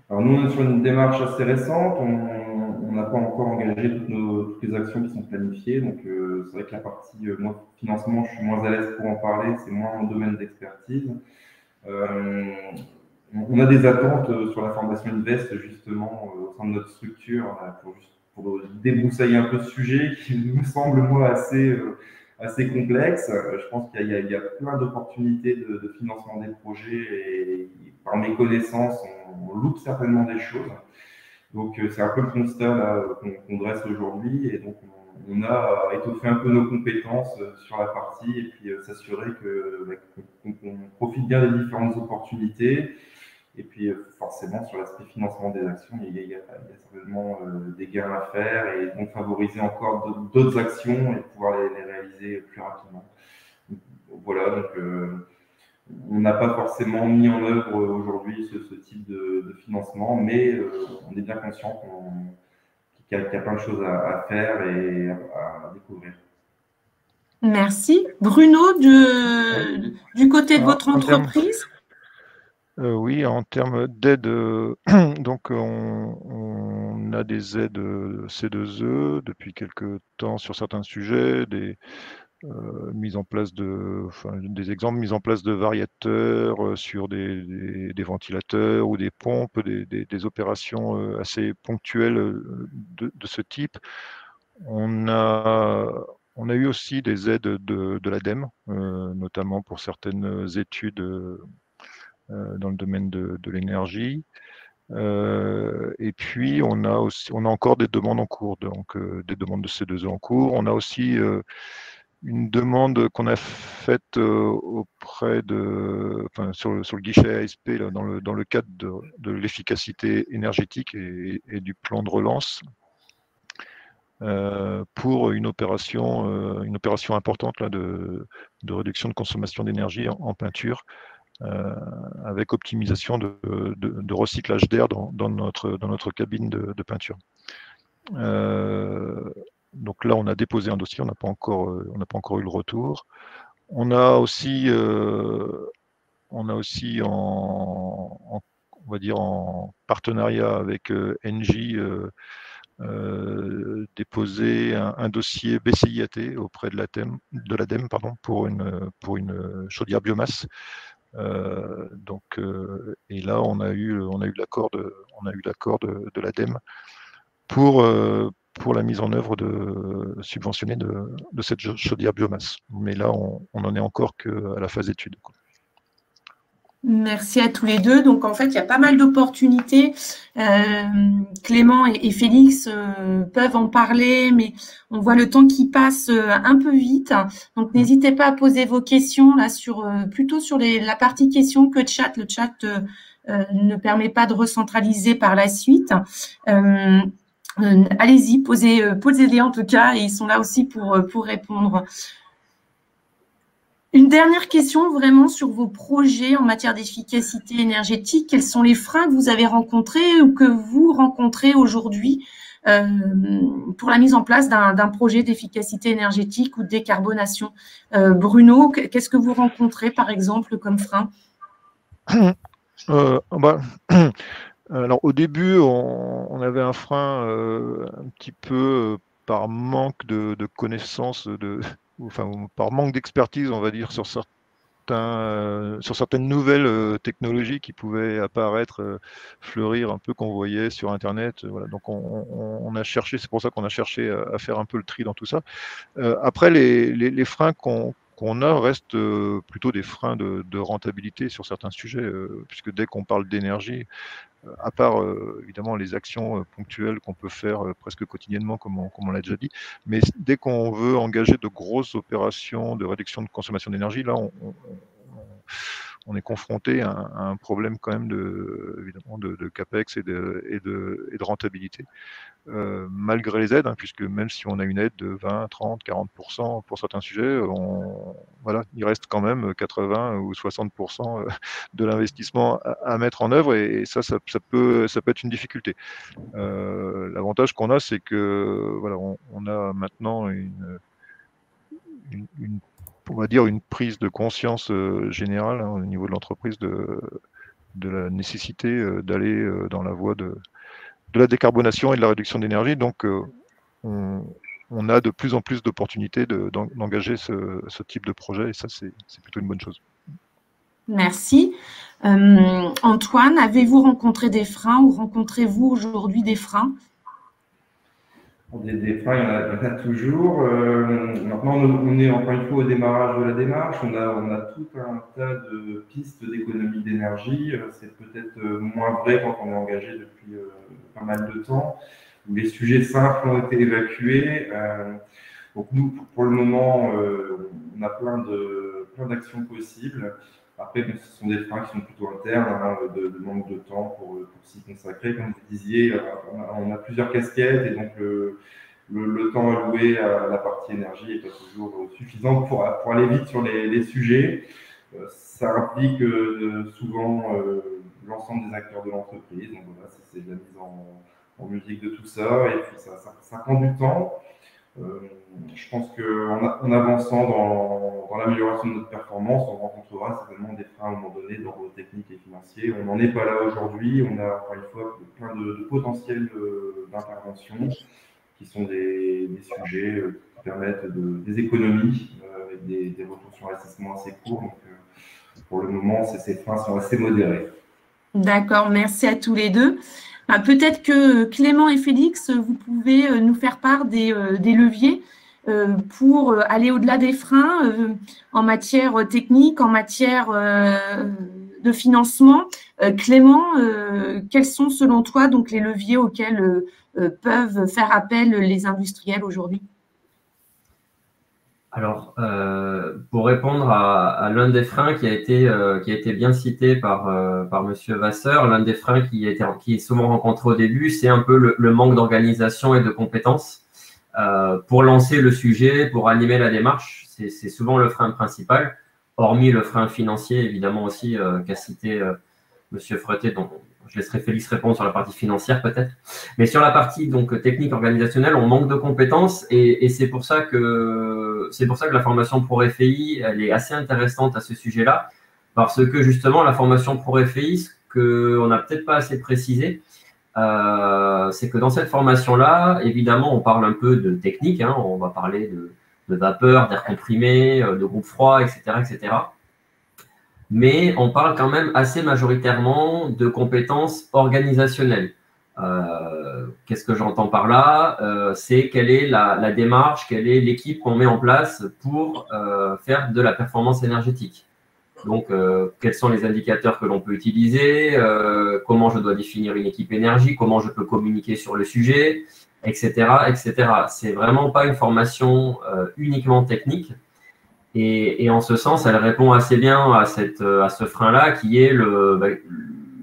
Alors nous, on est sur une démarche assez récente. On n'a pas encore engagé toutes les actions qui sont planifiées. Donc c'est vrai que la partie financement, je suis moins à l'aise pour en parler. C'est moins mon domaine d'expertise. On a des attentes sur la formation Invest, justement, au sein de notre structure, pour débroussailler un peu ce sujet qui me semble, moi, assez complexe. Je pense qu'il y a plein d'opportunités de financement des projets, et par mes connaissances, on loupe certainement des choses. Donc, c'est un peu le constat qu'on dresse aujourd'hui, et donc on a étoffé un peu nos compétences sur la partie, et puis s'assurer qu'on profite bien des différentes opportunités. Et puis forcément, sur l'aspect financement des actions, il y a certainement des gains à faire, et donc favoriser encore d'autres actions et pouvoir les réaliser plus rapidement. Voilà, donc on n'a pas forcément mis en œuvre aujourd'hui ce type de financement, mais on est bien conscient qu'il y a plein de choses à faire et à découvrir.
Merci. Bruno, du côté de votre entreprise?
Oui, en termes d'aide, donc on a des aides C2E depuis quelques temps sur certains sujets, des des exemples mise en place de variateurs sur des ventilateurs ou des pompes, des opérations assez ponctuelles de ce type. On a On a eu aussi des aides de l'ADEME, notamment pour certaines études dans le domaine de l'énergie. Et puis, on a encore des demandes en cours, donc des demandes de C2E en cours. On a aussi une demande qu'on a faite auprès sur le guichet ASP là, dans le cadre de l'efficacité énergétique et du plan de relance pour une opération importante là, de réduction de consommation d'énergie en peinture. Avec optimisation de recyclage d'air dans notre cabine de peinture. Donc là, on a déposé un dossier, on n'a pas encore eu le retour. On a aussi on va dire en partenariat avec Engie déposé un dossier BCIAT auprès de l'ADEME pour une chaudière biomasse. Et là, on a eu l'accord de l'ADEME pour la mise en œuvre subventionnée de cette chaudière biomasse. Mais là, on n'en est encore qu'à la phase d'étude.
Merci à tous les deux. Donc, en fait, il y a pas mal d'opportunités. Clément et Félix peuvent en parler, mais on voit le temps qui passe un peu vite. Donc, n'hésitez pas à poser vos questions là plutôt sur la partie questions que chat. Le chat ne permet pas de recentraliser par la suite. Allez-y, posez-les en tout cas, et ils sont là aussi pour répondre. Une dernière question vraiment sur vos projets en matière d'efficacité énergétique. Quels sont les freins que vous avez rencontrés ou que vous rencontrez aujourd'hui pour la mise en place d'un projet d'efficacité énergétique ou de décarbonation? Bruno, qu'est-ce que vous rencontrez par exemple comme frein?
Alors au début, on avait un frein un petit peu par manque de connaissances, par manque d'expertise, on va dire, sur certaines nouvelles technologies qui pouvaient apparaître, fleurir un peu, qu'on voyait sur Internet. Voilà. Donc on a cherché, c'est pour ça qu'on a cherché à faire un peu le tri dans tout ça. Après, les freins qu'on a restent plutôt des freins de rentabilité sur certains sujets, puisque dès qu'on parle d'énergie, à part évidemment les actions ponctuelles qu'on peut faire presque quotidiennement, comme on l'a déjà dit, mais dès qu'on veut engager de grosses opérations de réduction de consommation d'énergie, là on est confronté à un problème quand même évidemment de capex et de rentabilité, malgré les aides, puisque même si on a une aide de 20, 30, 40% pour certains sujets, il reste quand même 80 ou 60% de l'investissement à mettre en œuvre, et ça peut être une difficulté. L'avantage qu'on a, c'est que on a maintenant on va dire une prise de conscience générale au niveau de l'entreprise de la nécessité d'aller dans la voie de la décarbonation et de la réduction d'énergie. Donc, on a de plus en plus d'opportunités d'engager ce type de projet, et ça, c'est plutôt une bonne chose.
Merci. Antoine, avez-vous rencontré des freins ou rencontrez-vous aujourd'hui des freins?
Des freins, il y en a toujours. Maintenant, on est encore une fois au démarrage de la démarche. On a tout un tas de pistes d'économie d'énergie. C'est peut-être moins vrai quand on est engagé depuis pas mal de temps, où les sujets simples ont été évacués. Donc nous, pour le moment, on a plein d'actions possibles. Après, ce sont des freins qui sont plutôt internes, de manque de temps pour s'y consacrer. Comme vous disiez, on a plusieurs casquettes, et donc le temps alloué à la partie énergie n'est pas toujours suffisant pour aller vite sur les sujets. Ça implique souvent l'ensemble des acteurs de l'entreprise. Donc voilà, c'est la mise en musique de tout ça, et puis ça prend du temps. Je pense qu'en avançant dans l'amélioration de notre performance, on rencontrera certainement des freins à un moment donné d'ordre technique et financier. On n'en est pas là aujourd'hui. On a encore une fois plein de potentiels d'intervention qui sont des sujets qui permettent des économies avec des retours sur investissement assez courts. Donc, pour le moment, ces freins sont assez modérés.
D'accord, merci à tous les deux. Peut-être que Clément et Félix, vous pouvez nous faire part des leviers pour aller au-delà des freins en matière technique, en matière de financement. Clément, quels sont selon toi donc les leviers auxquels peuvent faire appel les industriels aujourd'hui?
Alors, pour répondre à l'un des freins qui a été bien cité par Monsieur Vasseur, l'un des freins qui est souvent rencontré au début, c'est un peu le manque d'organisation et de compétences pour lancer le sujet, pour animer la démarche. C'est souvent le frein principal, hormis le frein financier, évidemment aussi, qu'a cité Monsieur Fretet, dont je laisserai Félix répondre sur la partie financière peut-être. Mais sur la partie donc technique organisationnelle, on manque de compétences et c'est pour ça que la formation ProREFI, elle est assez intéressante à ce sujet-là, parce que justement la formation ProREFI, ce qu'on n'a peut-être pas assez précisé, c'est que dans cette formation-là, évidemment, on parle un peu de technique, hein, on va parler de vapeur, d'air comprimé, de groupe froid, etc., etc. Mais on parle quand même assez majoritairement de compétences organisationnelles. Qu'est-ce que j'entends par là? C'est quelle est la démarche, quelle est l'équipe qu'on met en place pour faire de la performance énergétique. Donc, quels sont les indicateurs que l'on peut utiliser, comment je dois définir une équipe énergie, comment je peux communiquer sur le sujet, etc., etc. C'est vraiment pas une formation uniquement technique. Et en ce sens, elle répond assez bien à ce frein-là qui est le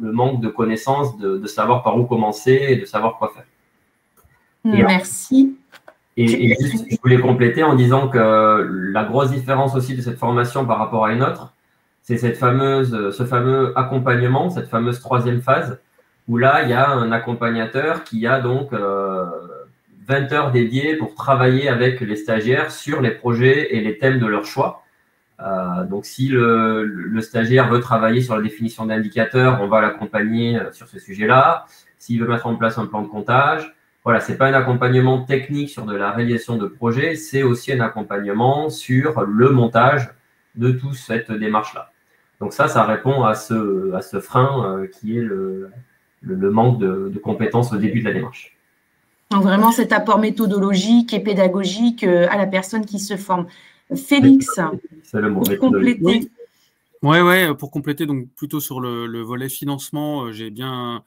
manque de connaissances, de savoir par où commencer et de savoir quoi faire.
Merci.
Et juste, je voulais compléter en disant que la grosse différence aussi de cette formation par rapport à une autre, c'est ce fameux accompagnement, cette fameuse troisième phase, où là, il y a un accompagnateur qui a donc 20 heures dédiées pour travailler avec les stagiaires sur les projets et les thèmes de leur choix. Donc, si le stagiaire veut travailler sur la définition d'indicateurs, on va l'accompagner sur ce sujet-là. S'il veut mettre en place un plan de comptage, voilà, c'est pas un accompagnement technique sur de la réalisation de projet, c'est aussi un accompagnement sur le montage de toute cette démarche-là. Donc ça répond à ce frein qui est le manque de compétences au début de la démarche.
Donc vraiment cet apport méthodologique et pédagogique à la personne qui se forme. Félix,
c'est le mot,
pour compléter.
Oui, pour compléter, donc plutôt sur le volet financement, j'ai bien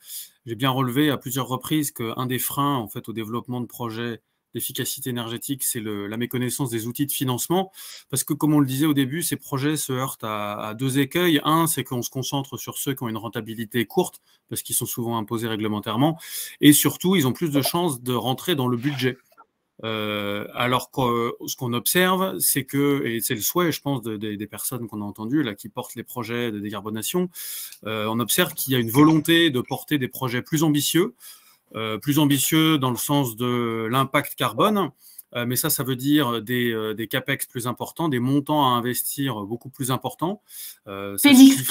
relevé à plusieurs reprises qu'un des freins en fait au développement de projets d'efficacité énergétique, c'est la méconnaissance des outils de financement, parce que comme on le disait au début, ces projets se heurtent à deux écueils. Un, c'est qu'on se concentre sur ceux qui ont une rentabilité courte, parce qu'ils sont souvent imposés réglementairement, et surtout, ils ont plus de chances de rentrer dans le budget. Alors que ce qu'on observe, c'est que, et c'est le souhait, je pense, des personnes qu'on a entendues là, qui portent les projets de décarbonation, on observe qu'il y a une volonté de porter des projets plus ambitieux dans le sens de l'impact carbone, mais ça veut dire des CAPEX plus importants, des montants à investir beaucoup plus importants.
Félix,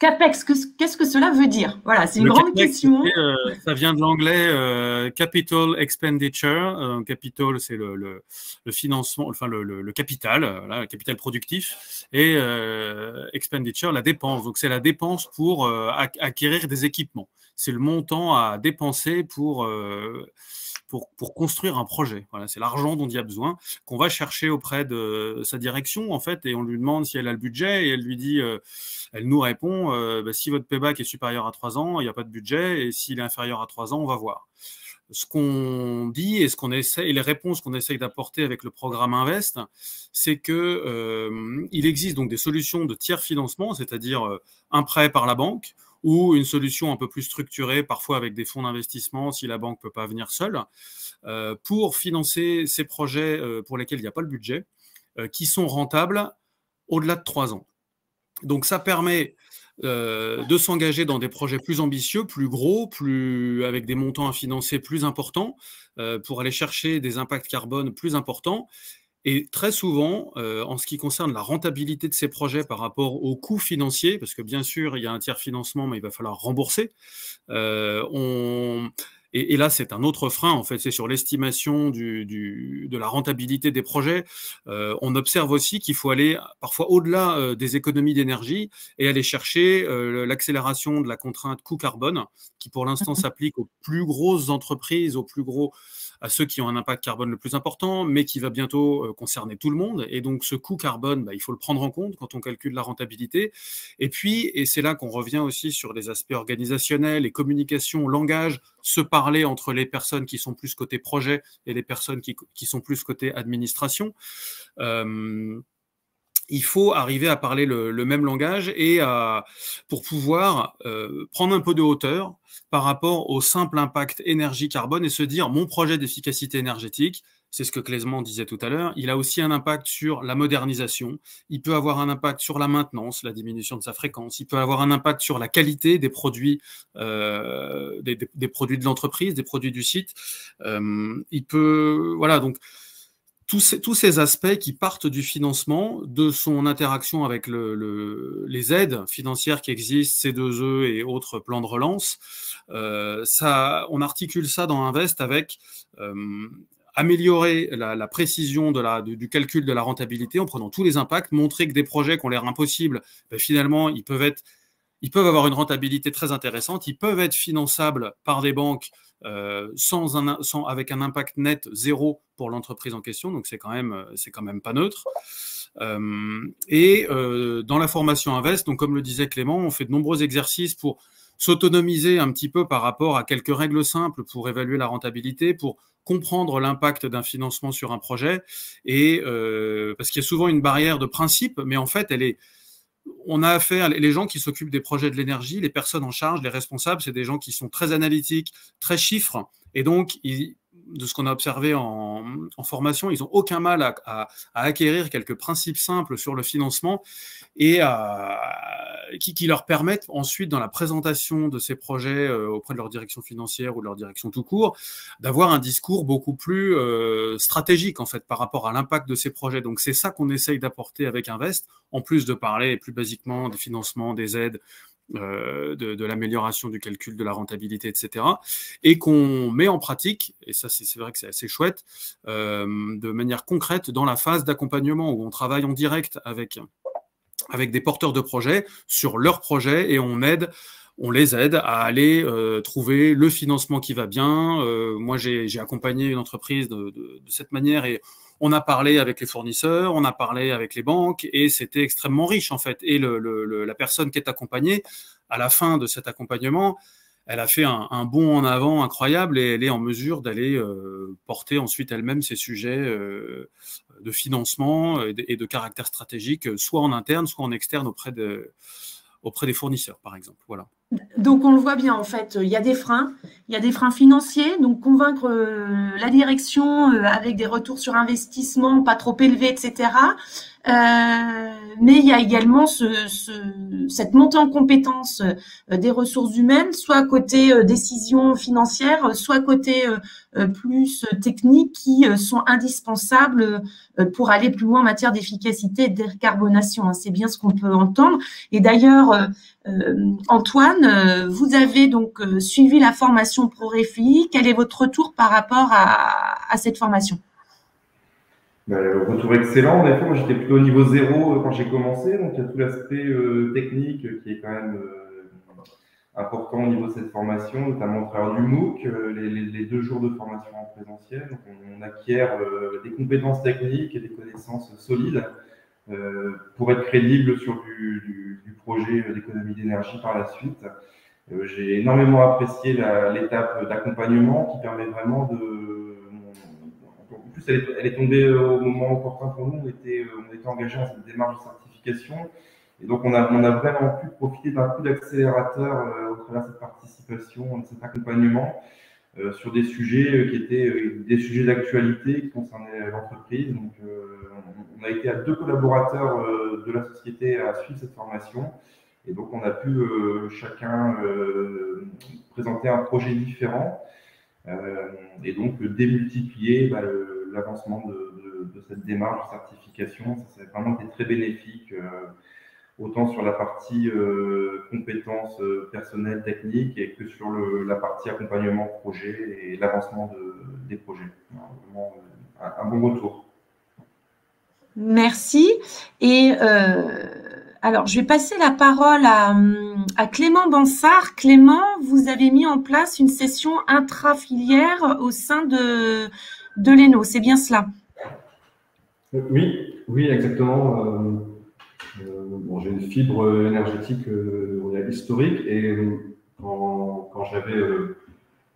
CAPEX, qu'est-ce que cela veut dire? Voilà, c'est une grande
CAPEX,
question.
Ça vient de l'anglais Capital Expenditure. Capital, c'est le financement, enfin le capital, le capital productif, et expenditure, la dépense. Donc c'est la dépense pour acquérir des équipements. C'est le montant à dépenser pour construire un projet. Voilà, c'est l'argent dont il y a besoin, qu'on va chercher auprès de sa direction, en fait, et on lui demande si elle a le budget, et elle lui dit, elle nous répond, si votre payback est supérieur à 3 ans, il n'y a pas de budget, et s'il est inférieur à 3 ans, on va voir. Ce qu'on dit et ce qu'on essaie, et les réponses qu'on essaye d'apporter avec le programme Invest, c'est que il existe donc des solutions de tiers financement, c'est-à-dire un prêt par la banque, ou une solution un peu plus structurée, parfois avec des fonds d'investissement, si la banque ne peut pas venir seule, pour financer ces projets pour lesquels il n'y a pas le budget, qui sont rentables au-delà de 3 ans. Donc ça permet de s'engager dans des projets plus ambitieux, plus gros, avec des montants à financer plus importants, pour aller chercher des impacts carbone plus importants. Et très souvent, en ce qui concerne la rentabilité de ces projets par rapport aux coûts financiers, parce que bien sûr, il y a un tiers financement, mais il va falloir rembourser. Et là, c'est un autre frein, en fait, c'est sur l'estimation de la rentabilité des projets. On observe aussi qu'il faut aller parfois au-delà des économies d'énergie et aller chercher l'accélération de la contrainte coût carbone, qui pour l'instant s'applique aux plus grosses entreprises, aux plus gros à ceux qui ont un impact carbone le plus important, mais qui va bientôt concerner tout le monde. Et donc, ce coût carbone, il faut le prendre en compte quand on calcule la rentabilité. Et puis, et c'est là qu'on revient aussi sur les aspects organisationnels, les communications, langage, se parler entre les personnes qui sont plus côté projet et les personnes qui sont plus côté administration. Il faut arriver à parler le même langage et pour pouvoir prendre un peu de hauteur par rapport au simple impact énergie-carbone et se dire mon projet d'efficacité énergétique, c'est ce que Clément disait tout à l'heure, il a aussi un impact sur la modernisation, il peut avoir un impact sur la maintenance, la diminution de sa fréquence, il peut avoir un impact sur la qualité des produits, des produits de l'entreprise, des produits du site. Il peut, voilà, donc tous ces aspects qui partent du financement, de son interaction avec les aides financières qui existent, C2E et autres plans de relance, on articule ça dans Invest avec améliorer la précision du calcul de la rentabilité en prenant tous les impacts, montrer que des projets qui ont l'air impossibles, finalement, ils peuvent avoir une rentabilité très intéressante, ils peuvent être finançables par des banques avec un impact net zéro pour l'entreprise en question, donc c'est quand même pas neutre. Dans la formation Invest, donc comme le disait Clément, on fait de nombreux exercices pour s'autonomiser un petit peu par rapport à quelques règles simples pour évaluer la rentabilité, pour comprendre l'impact d'un financement sur un projet, et parce qu'il y a souvent une barrière de principe, mais en fait, on a affaire, les gens qui s'occupent des projets de l'énergie, les personnes en charge, les responsables, c'est des gens qui sont très analytiques, très chiffres, et donc, de ce qu'on a observé en formation, ils n'ont aucun mal à acquérir quelques principes simples sur le financement et qui leur permettent ensuite, dans la présentation de ces projets auprès de leur direction financière ou de leur direction tout court, d'avoir un discours beaucoup plus stratégique en fait par rapport à l'impact de ces projets. Donc c'est ça qu'on essaye d'apporter avec Invest, en plus de parler plus basiquement des financements, des aides, de l'amélioration du calcul de la rentabilité, etc. Et qu'on met en pratique, et ça c'est vrai que c'est assez chouette, de manière concrète dans la phase d'accompagnement où on travaille en direct avec des porteurs de projets sur leurs projets et on les aide à aller trouver le financement qui va bien. Moi, j'ai accompagné une entreprise de cette manière et on a parlé avec les fournisseurs, on a parlé avec les banques et c'était extrêmement riche en fait. Et la personne qui est accompagnée, à la fin de cet accompagnement, elle a fait un bond en avant incroyable et elle est en mesure d'aller porter ensuite elle-même ces sujets de financement et de caractère stratégique, soit en interne, soit en externe auprès des fournisseurs, par exemple. Voilà.
Donc, on le voit bien, en fait, il y a des freins financiers, donc convaincre la direction avec des retours sur investissement pas trop élevés, etc. Mais il y a également cette montée en compétence des ressources humaines, soit côté décision financière, soit côté plus technique, qui sont indispensables pour aller plus loin en matière d'efficacité et de décarbonation. C'est bien ce qu'on peut entendre. Et d'ailleurs, Antoine, vous avez donc suivi la formation ProRéfli. Quel est votre retour par rapport à cette formation?
Retour excellent. En effet, moi j'étais plutôt au niveau 0 quand j'ai commencé, donc il y a tout l'aspect technique qui est quand même important au niveau de cette formation, notamment au travers du MOOC, les 2 jours de formation en présentiel. Donc on acquiert des compétences techniques et des connaissances solides pour être crédible sur du projet d'économie d'énergie par la suite. J'ai énormément apprécié l'étape d'accompagnement qui permet vraiment En plus, elle est tombée au moment opportun pour nous. On était engagés dans cette démarche de certification. Et donc, on a vraiment pu profiter d'un coup d'accélérateur au travers de cette participation, de cet accompagnement sur des sujets qui étaient des sujets d'actualité qui concernaient l'entreprise. Donc, on a été à 2 collaborateurs de la société à suivre cette formation. Et donc, on a pu chacun présenter un projet différent et donc démultiplier l'avancement de cette démarche de certification. Ça a vraiment été très bénéfique, autant sur la partie compétences personnelles, techniques, et que sur la partie accompagnement projet et l'avancement des projets. Vraiment un bon retour.
Merci. Et Alors, je vais passer la parole à Clément Bansard. Clément, vous avez mis en place une session intrafilière au sein de l'ENO, c'est bien cela?
Oui, exactement. Bon, j'ai une fibre énergétique historique et quand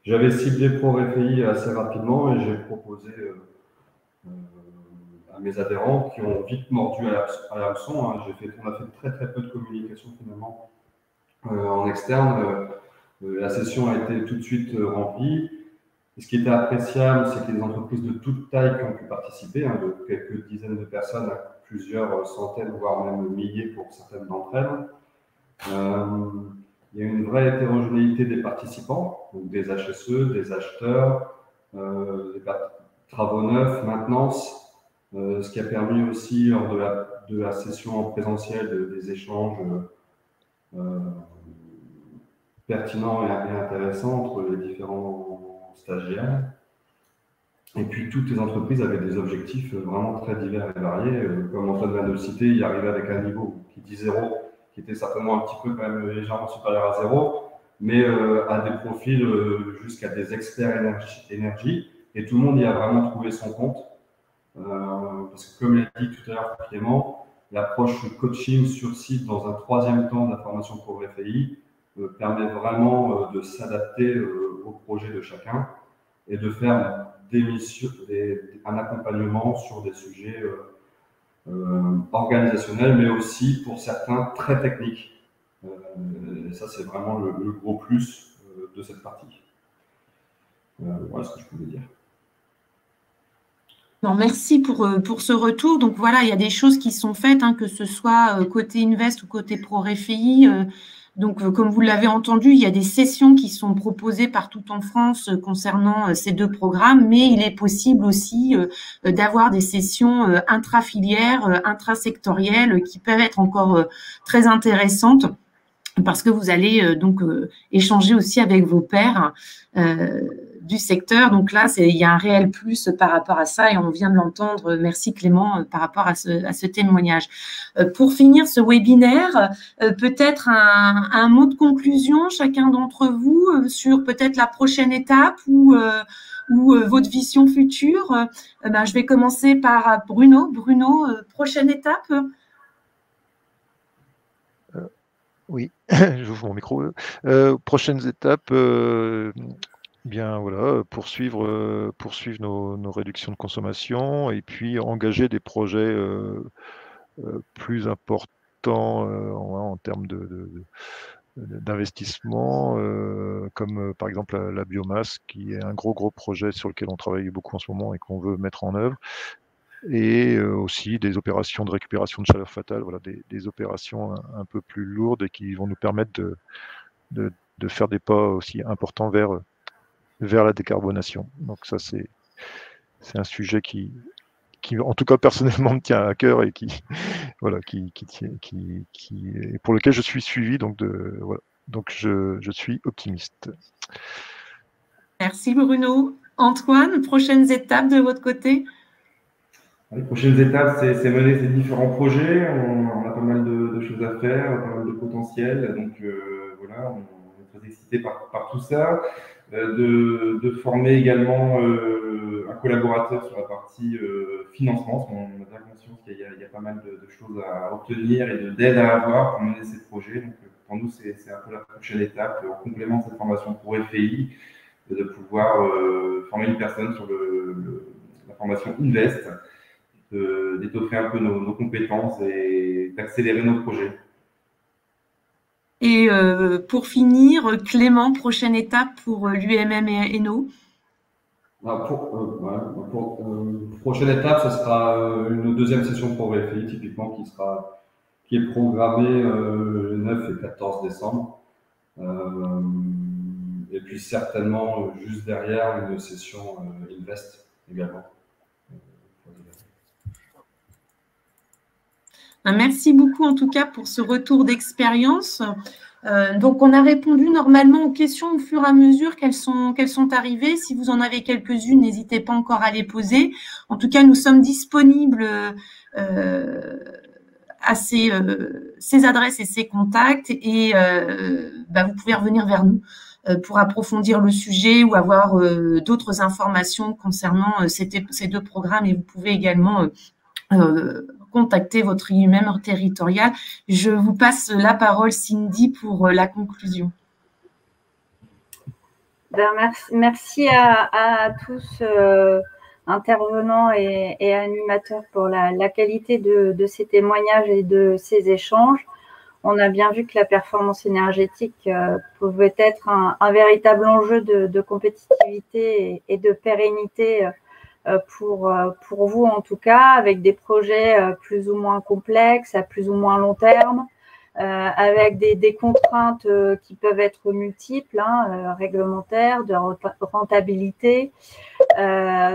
j'avais ciblé ProRFI assez rapidement et j'ai proposé à mes adhérents qui ont vite mordu à l'hameçon. Hein. On a fait très peu de communication finalement en externe. La session a été tout de suite remplie. Et ce qui était appréciable, c'est que les entreprises de toute taille qui ont pu participer, hein, de quelques dizaines de personnes à plusieurs centaines, voire même milliers pour certaines d'entre elles. Il y a une vraie hétérogénéité des participants, donc des HSE, des acheteurs, des travaux neufs, maintenance, ce qui a permis aussi, lors de la session en présentiel, des échanges pertinents et intéressants entre les différents stagiaires. Et puis, toutes les entreprises avaient des objectifs vraiment très divers et variés. Comme Antoine vient de le citer, il arrivait avec un niveau qui dit 0, qui était certainement un petit peu quand même légèrement supérieur à 0, mais à des profils jusqu'à des experts énergie. Et tout le monde y a vraiment trouvé son compte. Parce que comme l'a dit tout à l'heure Clément, l'approche coaching sur site dans un troisième temps de la formation ProRFI permet vraiment de s'adapter au projet de chacun et de faire un accompagnement sur des sujets organisationnels, mais aussi pour certains très techniques. Et ça, c'est vraiment le gros plus de cette partie. Voilà ce que je pouvais dire.
Non, merci pour ce retour. Donc voilà, il y a des choses qui sont faites, hein, que ce soit côté Invest ou côté ProRFI. Donc, comme vous l'avez entendu, il y a des sessions qui sont proposées partout en France concernant ces deux programmes, mais il est possible aussi d'avoir des sessions intrafilières, intrasectorielles, qui peuvent être encore très intéressantes parce que vous allez donc échanger aussi avec vos pairs du secteur. Donc là, il y a un réel plus par rapport à ça et on vient de l'entendre. Merci Clément par rapport à ce témoignage. Pour finir ce webinaire, peut-être un mot de conclusion, chacun d'entre vous, sur peut-être la prochaine étape ou votre vision future. Je vais commencer par Bruno. Bruno, prochaine étape?
Oui, j'ouvre mon micro. Prochaines étapes, bien voilà, poursuivre nos réductions de consommation et puis engager des projets plus importants en termes d'investissement, comme par exemple la biomasse, qui est un gros projet sur lequel on travaille beaucoup en ce moment et qu'on veut mettre en œuvre. Et aussi des opérations de récupération de chaleur fatale, voilà, des opérations un peu plus lourdes et qui vont nous permettre de faire des pas aussi importants vers la décarbonation. Donc ça, c'est un sujet qui, en tout cas personnellement, me tient à cœur et voilà, pour lequel je suis suivi. Donc voilà. Donc je suis optimiste.
Merci Bruno. Antoine, prochaines étapes de votre côté?
Les prochaines étapes, c'est mener ces différents projets. On a pas mal de choses à faire, pas mal de potentiel. Donc voilà, on est très excités par tout ça. De former également un collaborateur sur la partie financement. On a bien conscience qu'il y a pas mal de choses à obtenir et d'aide à avoir pour mener ces projets. Donc pour nous, c'est un peu la prochaine étape, en complément de cette formation ProRFI, de pouvoir former une personne sur la formation Invest, d'étoffer un peu nos compétences et d'accélérer nos projets.
Et pour finir, Clément, prochaine étape pour l'UMM et ENO?
Prochaine étape, ce sera une deuxième session ProRFI, typiquement, qui est programmée le 9 et 14 décembre. Et puis certainement, juste derrière, une session Invest également.
Merci beaucoup en tout cas pour ce retour d'expérience. Donc, on a répondu normalement aux questions au fur et à mesure qu'elles sont arrivées. Si vous en avez quelques-unes, n'hésitez pas encore à les poser. En tout cas, nous sommes disponibles a ses adresses et ses contacts et vous pouvez revenir vers nous pour approfondir le sujet ou avoir d'autres informations concernant ces deux programmes. Et vous pouvez également contacter votre IUMM territorial. Je vous passe la parole, Cindy, pour la conclusion.
Merci à tous intervenants et animateurs pour la qualité de ces témoignages et de ces échanges. On a bien vu que la performance énergétique pouvait être un véritable enjeu de compétitivité et de pérennité pour vous en tout cas, avec des projets plus ou moins complexes, à plus ou moins long terme, avec des contraintes qui peuvent être multiples, réglementaires, de rentabilité.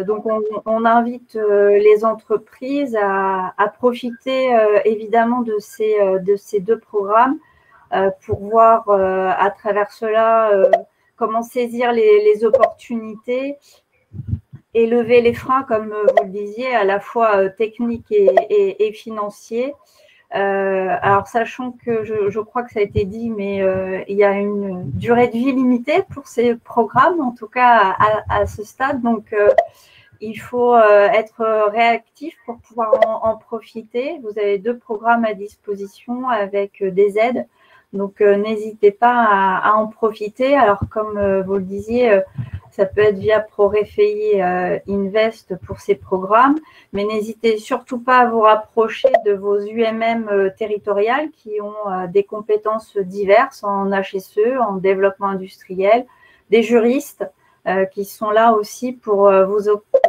Donc, on invite les entreprises à profiter évidemment de ces deux programmes pour voir à travers cela comment saisir les opportunités et lever les freins, comme vous le disiez, à la fois techniques et financiers. Alors, sachant que je crois que ça a été dit, mais il y a une durée de vie limitée pour ces programmes, en tout cas à ce stade. Donc, il faut être réactif pour pouvoir en profiter. Vous avez deux programmes à disposition avec des aides. Donc, n'hésitez pas à en profiter. Alors, comme vous le disiez, ça peut être via ProRefei Invest pour ces programmes, mais n'hésitez surtout pas à vous rapprocher de vos UMM territoriales qui ont des compétences diverses en HSE, en développement industriel, des juristes qui sont là aussi pour vous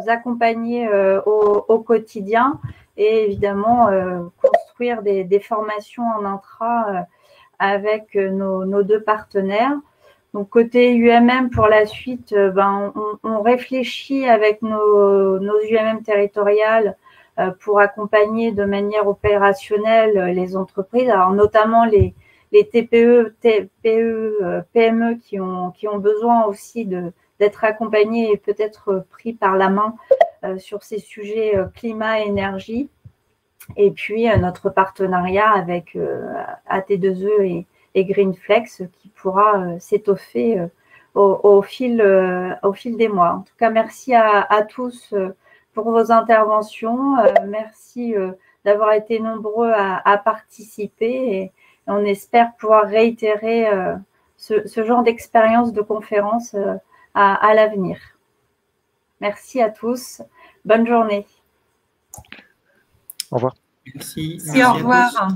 accompagner au quotidien et évidemment construire des formations en intra avec nos deux partenaires. Donc, côté UMM, pour la suite, on réfléchit avec nos UMM territoriales pour accompagner de manière opérationnelle les entreprises, alors notamment les TPE, PME qui ont besoin aussi d'être accompagnés et peut-être pris par la main sur ces sujets climat et énergie. Et puis, notre partenariat avec AT2E et Greenflex qui pourra s'étoffer au fil des mois. En tout cas, merci à tous pour vos interventions. Merci d'avoir été nombreux à participer et on espère pouvoir réitérer ce genre d'expérience de conférence à l'avenir. Merci à tous. Bonne journée.
Au revoir.
Merci.
Au revoir.